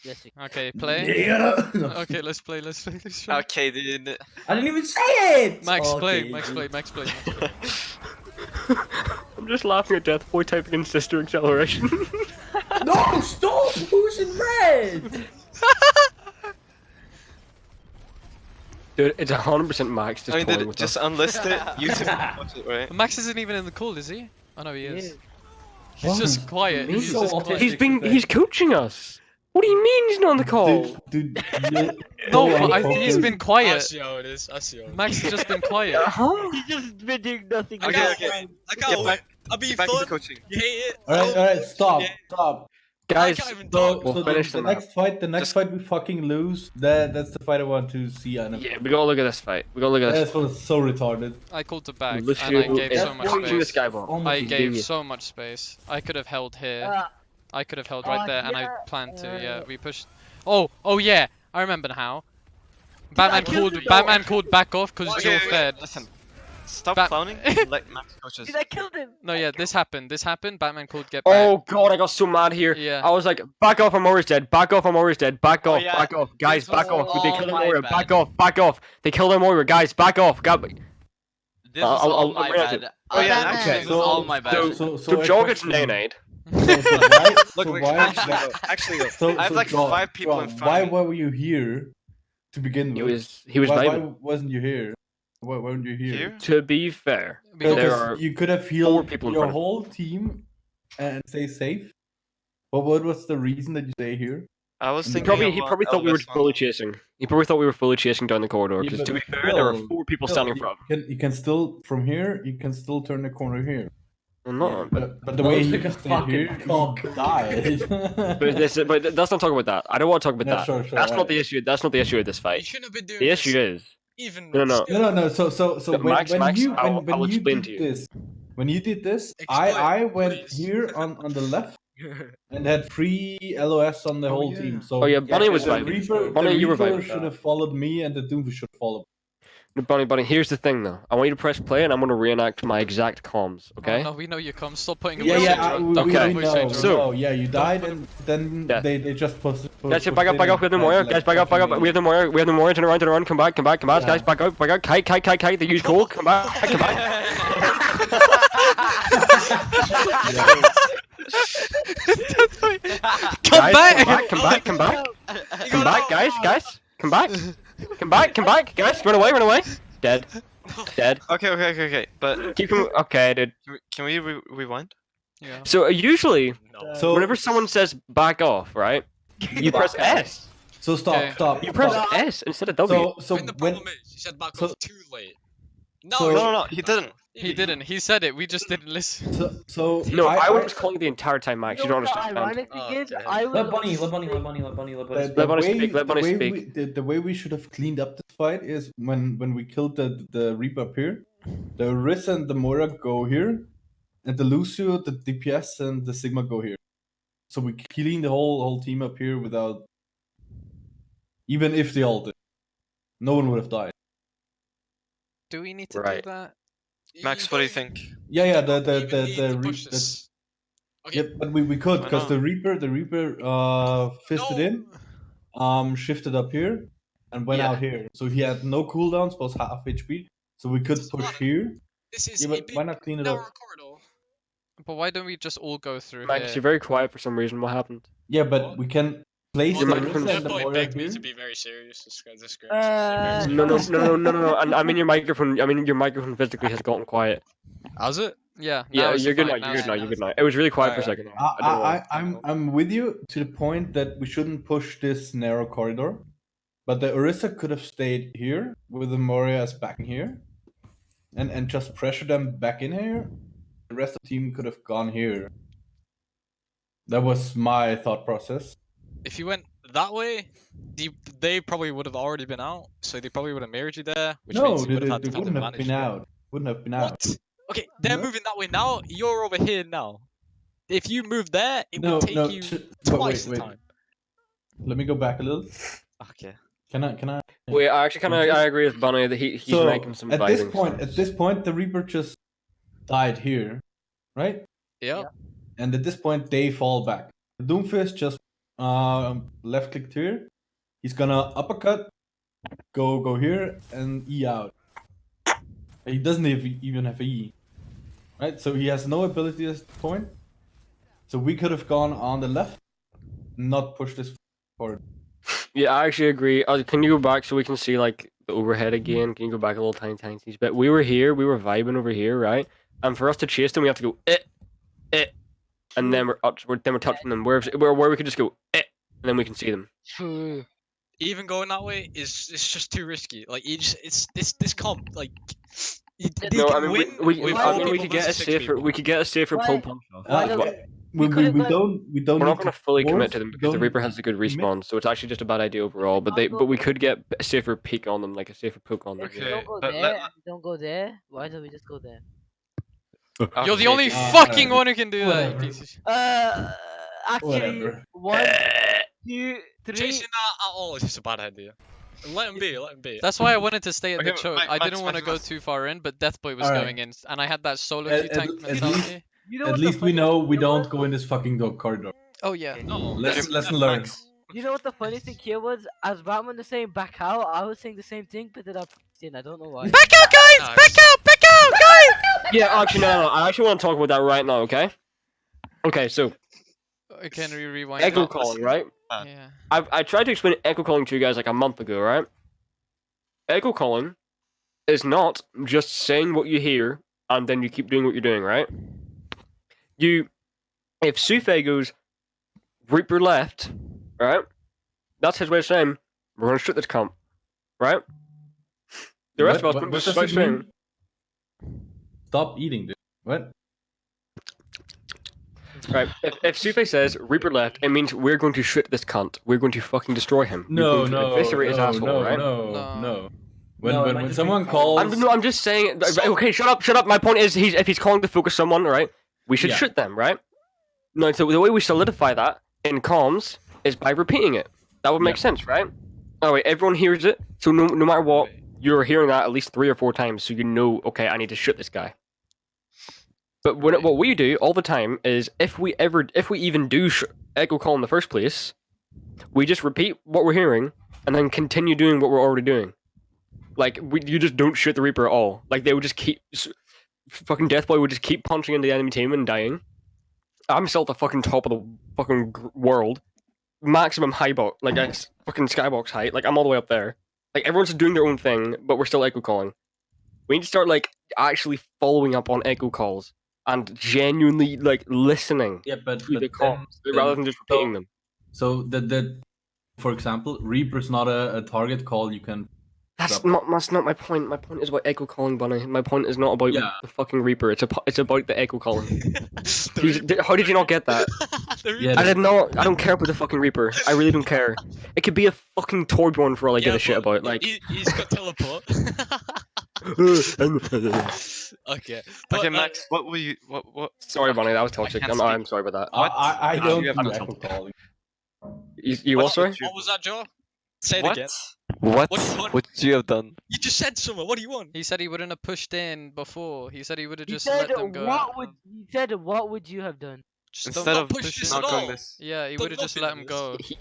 Yes, we- Okay, play. Yeah. Okay, let's play. Okay, dude. I didn't even say it. Max, play. Okay, Max, dude. play. I'm just laughing at Death Boy typing in sister acceleration. No, stop! Who's in red? Dude, it's 100% Max just I mean, toying dude, with just us. unlist it. YouTube can watch it, right? Max isn't even in the call, is he? Oh no, he is. Yeah. He's just quiet. He's He's so just autistic. quiet. He's coaching us. What do you mean he's not on the call? Dude, No, I'm but he's focused. been I quiet. see how it is. I see how it is. Max has just been quiet. Huh? He's just been doing nothing. I Okay, can't okay. win. I Get can't win. back- I'll be Get back into fun. coaching. You hate it. Alright, stop, Yeah. stop. Guys, I can't even So, talk. We'll so finish the them out. next Just- fight we fucking lose. That's the fight I want to see. And yeah, we gotta look at this fight. We gotta look at this. that was so retarded. I called the back, and Lucio I gave is so much watching the space. skyball. I He's gave doing it. so much space. I could have held here. I could have held Oh, right there, and I yeah. planned to. Yeah, we pushed. Oh yeah, I remember now. I Batman killed called. him, though. Batman called back off because Okay, Jill fed. Listen. Stop Bat- clowning and let Max coaches. Dude, I killed him. No, yeah, this happened. This happened. Batman called get back. Oh god, I got so mad here. Yeah. I was like, back off, I'm always dead. Back off, I'm always dead. Back Oh, off, yeah, back off. Guys, this was back off. They all killed our my warrior. bad. Back off, back off. They killed our warrior. Guys, back off. This was all I'll my bring it bad. to- Oh, yeah, Actually, okay, this was all my bad. So a Joel gets question. nade. So why? Look, so look, why? actually, though, So, I have so like John, 5 people in John, front why of me. were you here to begin He with? was why vibing. wasn't you here? Why weren't you here? Here? To be fair, Because there Because are you could have 4 healed people in your front of me. whole team and stay safe. But what was the reason that you stay here? I was He thinking He of probably thought we were Elvis song. fully chasing. He probably thought we were fully chasing down the corridor. Yeah, Because but to be fair, there were still- 4 people still, standing in front. You can still from here. You can still turn the corner here. Well, no, but But the That way looks he like a stayed fucking here, cock. he died. but let's not talk about that. I don't want to talk about Yeah, that. sure, That's not alright. the issue. That's not the issue of this You fight. shouldn't have been doing The this. issue is Even No, no, No, no. So No, when, Max, when Max, you I'll when you explain did to you. this, when you did this, Explain, I went please. here on the left and had 3 LOS on the Oh, whole yeah. team. So Oh yeah, Bunny was the vibing. Reaper, Bunny, the you were Reaper vibing. should have followed me, and the Doomfist should follow. Bunny, here's the thing though. I want you to press play, and I'm going to reenact my exact comms. Okay? Oh, no, we know you come. Stop putting a Yeah, voice yeah. changer on. We Don't put a Okay. voice know. changer on. So- No, yeah, you died, and then Yeah. they just posted. Guys, back up, we have the warrior. Guys, back up. We have the warrior. Turn around. Come back. Yeah. Guys, back up. Kite. They use gold. Come back. Come back! Come back, guys. Come back, guys. Run away. Dead. Okay. But Keep him. Okay, dude. can we rewind? Yeah. So usually, No. So whenever someone says back off, right? You press S. So stop, Okay. stop. You press stop. S instead of W. So And the when problem is, you said back so- off too late. No, so- you No, no, shouldn't he have didn't. backed off. He didn't. He said it. We just didn't listen. so No, I I- was calling the entire time, Max. You know don't what the understand. ironic Oh, thing is, damn. I was Let Bunny the, Let the Bunny way, speak, let the Bunny way speak. the way we should have cleaned up this fight is when we killed the Reaper up here, the Riz and the Moira go here, and the Lucio, the DPS, and the Sigma go here. So we clean the whole team up here without, even if they all did, no one would have died. Do we need to Right. do that? Max, what do you think? Yeah, You don't even need to push the this. Okay. yeah, but we could Why because not? the Reaper fisted No. in, shifted up here, and went Yeah. out here. So he had no cooldowns, plus half HP. So we could Doesn't push matter. here. This is Yeah, a but big why not clean it narrow up? corridor. But why don't we just all go through Max, here? you're very quiet for some reason. What happened? Yeah, but What? we can place Your the microphone's- Risa and the Definitely Moira begged me here. to be very serious. This guy's No. I mean your microphone. Your microphone physically has gotten quiet. How's it? Yeah. Yeah, now it's you're good now. fine, You're good now. it's You're fine. good now. It was really quiet for a Alright. second. I don't know why. I'm with you to the point that we shouldn't push this narrow corridor, but the Orisa could have stayed here with the Moria as backing here, and just pressure them back in here. The rest of the team could have gone here. That was my thought process. If you went that way, they probably would have already been out, so they probably would have mirrored you there, which No, means you they, would have had they defensive wouldn't have advantage. been out. Wouldn't have been out. What? Okay, they're No. moving that way now. You're over here now. If you move there, it No, would take no. you But twice the wait. time. Let me go back a little. Okay. Can I? Wait, I actually kind of Just- I agree with Bunny that he's So making some at vibing this sounds. point, the Reaper just died here, right? Yeah. And at this point, they fall back. The Doomfist just left clicked here. He's gonna uppercut, go here, and E out. He doesn't even have E, right? So he has no ability at this point. So we could have gone on the left, not push this forward. Yeah, I actually agree. Can you go back so we can see like the overhead again? Can you go back a little tiny bit? We were here, we were vibing over here, right? And for us to chase them, we have to go and then we're touching them. Where we could just go and then we can see them. True. Even going that way is it's just too risky. Like you just it's this comp like. They No, can I mean win we with I four mean, we people could get a versus six safer people. pull Why- punch off. why don't but we we could've don't We're not need gonna to fully commit force- to them because the don't Reaper has a good commit. respawn, so it's actually just a bad idea overall. But we could get a safer peek on them, like a safer poke on them. If we Okay, don't go but there, why don't we just go there? You're the only Uh, fucking one who can do that, you whatever. piece of shit. Actually, Whatever. 1, 2, 3. Chasing that at all is just a bad idea. Let him be. Let him be. That's why I wanted to stay at the Okay, choke. Max, I didn't want to Max, go Max. too far in, but Deathboy was Alright. going in, and I had that solo At- queue tank at least- mentality. You know At what the least we funniest know thing we here don't was? go in this fucking corridor. Oh yeah. No. Lesson learned. You know what the funniest thing here was? As Batman was saying back out, I was saying the same thing, but then I pushed in. I don't know why. Back out, guys! Nice. Back out! Back out, guys! Yeah, actually, no. I actually want to talk about that right now. Okay. Okay, so Can we rewind? echo it? calling, right? Yeah. I tried to explain echo calling to you guys like a month ago, right? Echo calling is not just saying what you hear and then you keep doing what you're doing, right? If Sufei goes Reaper left, right? That's his way of saying we're gonna shoot this cunt, right? The rest of us What just does start it saying, mean? Stop eating this. What? right? If Sufei says Reaper left, it means we're going to shoot this cunt. We're going to fucking destroy him. We're No, going to eviscerate his asshole, right? no. When No, it might when just someone be calls, I'm just saying. Okay, shut up. My point is, if he's calling to focus someone, right? We should Yeah. shoot them, right? No, so the way we solidify that in comms is by repeating it. That would make Yeah. sense, right? All right, everyone hears it, so no matter what, you're hearing that at least 3 or 4 times, so you know, okay, I need to shoot this guy. But what we do all the time is, if we even do echo call in the first place, we just repeat what we're hearing and then continue doing what we're already doing. Like you just don't shoot the Reaper at all. Like they would just keep fucking Deathboy would just keep punching into the enemy team and dying. I'm still at the fucking top of the fucking world, maximum high box, like fucking skybox height. Like I'm all the way up there. Like everyone's doing their own thing, but we're still echo calling. We need to start like actually following up on echo calls and genuinely like listening yeah, but to the then- calls then- rather than just repeating them. So that for example, Reaper's not a target call you can. That's not my point. My point is about echo calling, Bunny. My point is not about Yeah. the fucking Reaper. It's about the echo calling. The How did you not get that? The Yeah, I did not. I don't care about the fucking Reaper. I really don't care. It could be a fucking Torbjorn for all I give a shit but about. Like, he's got teleport. Okay. But, Okay, Max, what were you? What? sorry, Bunny, that was toxic. can't I'm sorry about that. I Ah, don't you have do no echo topic. calling. You what, sorry? What was that, Joe? Say it What? again. What? What do you want? Would you have done? You just said something. What do you want? He said he wouldn't have pushed in before. He said he would have He just said, let them go out. what would you have done? Just Instead don't of push push this in. at not going all. this. Yeah, he Put would have just nothing let in him this.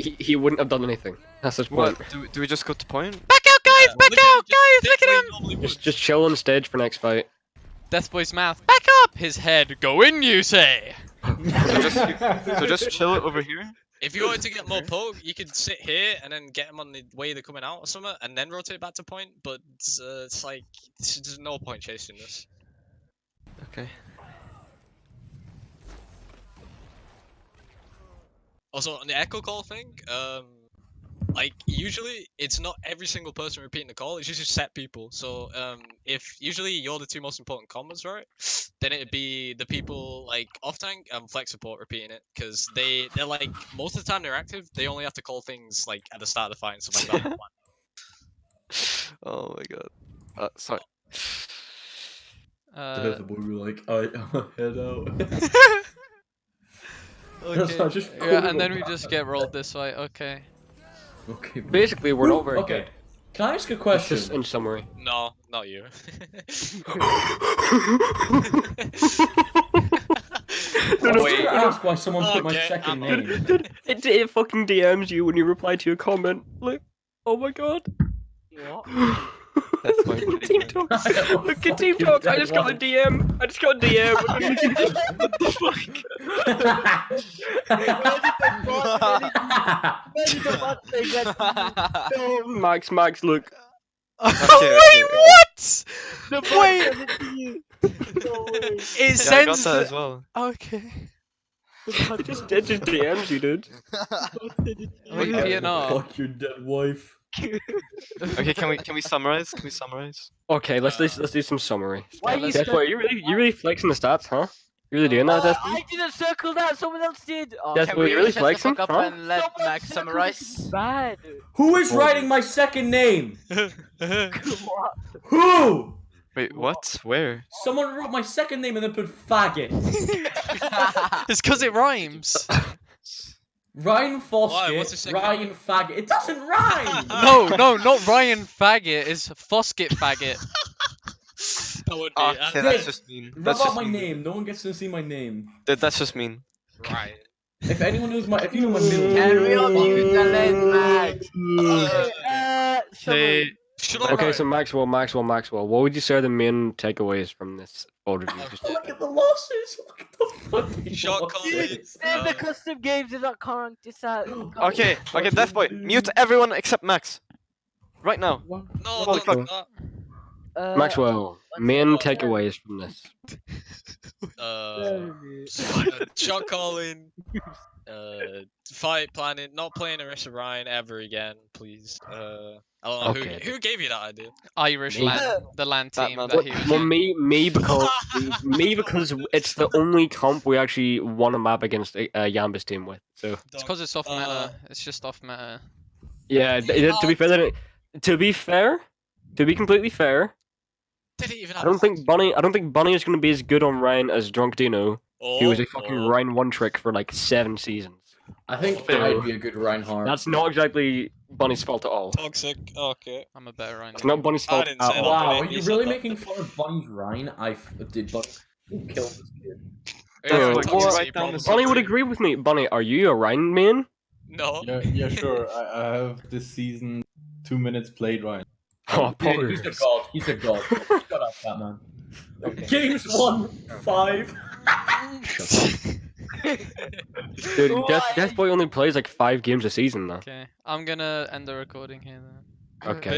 go. He wouldn't have done anything. That's his point. What? Do we just go to point? Back out, guys! Yeah, Back literally out, just guys! pick Look at where him! you normally would. Just chill on stage for next fight. Deathboy's mouth. Back up! His head. Go in, you say. So just chill over here. If you wanted to get more poke, you could sit here and then get them on the way they're coming out or something, and then rotate back to point. But it's like there's no point chasing this. Okay. Also, on the echo call thing, like usually it's not every single person repeating the call. It's usually set people. So if usually you're the 2 most important combos, right? Then it'd be the people like off tank and flex support repeating it, because they're like most of the time they're active. They only have to call things like at the start of the fight and stuff like that. Oh my god. Sorry. The boy be like, I'm head out. Okay. not just Yeah, cool. and then we just get rolled this way. Okay. Okay. Basically, we're not very Okay. good. Can I ask a That's question? just in summary. No, not you. I was gonna ask why someone put my Okay, second I'm name. It fucking DMs you when you reply to a comment. Like, oh my god. What? That's my Team talk. Look at team talk. I just got a DM. I just got a DM. What the fuck? Max, look. Okay. What? Wait. It Yeah, I got sends. that as well. Okay. It just DMs you, dude. Wait, PNR. Fuck your dead wife. Okay, can we summarize? Can we summarize? Okay, let's do some summary. Why Yeah, you let's Deathboy, you really flexing the stats, huh? You really doing that, Deathboy? I didn't circle that. Someone else did. Oh, That's Can what we you really shut the flexing, fuck up huh? and let someone Max circled summarize? it bad. Who is writing my second name? What? Who? Wait, what? Where? Someone wrote my second name and then put faggot. It's because it rhymes. Ryan Foskett. What's the second Ryan name? Faggot. It doesn't rhyme. No, not Ryan Faggot. It's Foskett Faggot. That would be Okay, that's just mean. Rub That's out just my mean. name. No one gets to see my name. That's just mean. right. If anyone knows if you know my middle name, Can we all fucking- use the lens, Max? Someone. Hey, Should I? Okay, so Maxwell, what would you say are the main takeaways from this overview? Just Look at the losses. Look at the fucking Shot losses. The custom games are not current. okay, Death Boy, mute everyone except Max. Right now. No, Holy don't fuck. do that. Maxwell, main takeaways from this. Shot calling. Fight planning. Not playing the rest of Ryan ever again, please. I don't know Okay. who gave you that idea. Irish Me. land, the land That team man. that he was Well, in. me because it's the only comp we actually won a map against Yamba's team with. So It's because it's off meta. It's just off meta. yeah, to be completely fair, Didn't even I have don't think Bunny is going to be as good on Ryan as Drunk Dino. He was a fucking Ryan one trick for like 7 seasons. I think Fair. I'd be a good Reinhardt. That's not exactly Bunny's fault at all. Toxic. Okay. I'm a better Ryan. It's than not you. Bunny's I fault didn't at say that. all. Wow, Bunny, are you you said really that. making fun of Bunny's Ryan? did Bunny kill this kid? Death Yeah, Boy, like, can you what? write down this? Bunny would summary? agree with me. Bunny, are you a Ryan main? No. Yeah, sure. I have this season 2 minutes played, Ryan. Oh, He's a poggers. god. He's a god. Shut up, Batman. Games 1-5. Dude, Death Boy only plays like 5 games a season though. Okay, I'm gonna end the recording here then. Okay.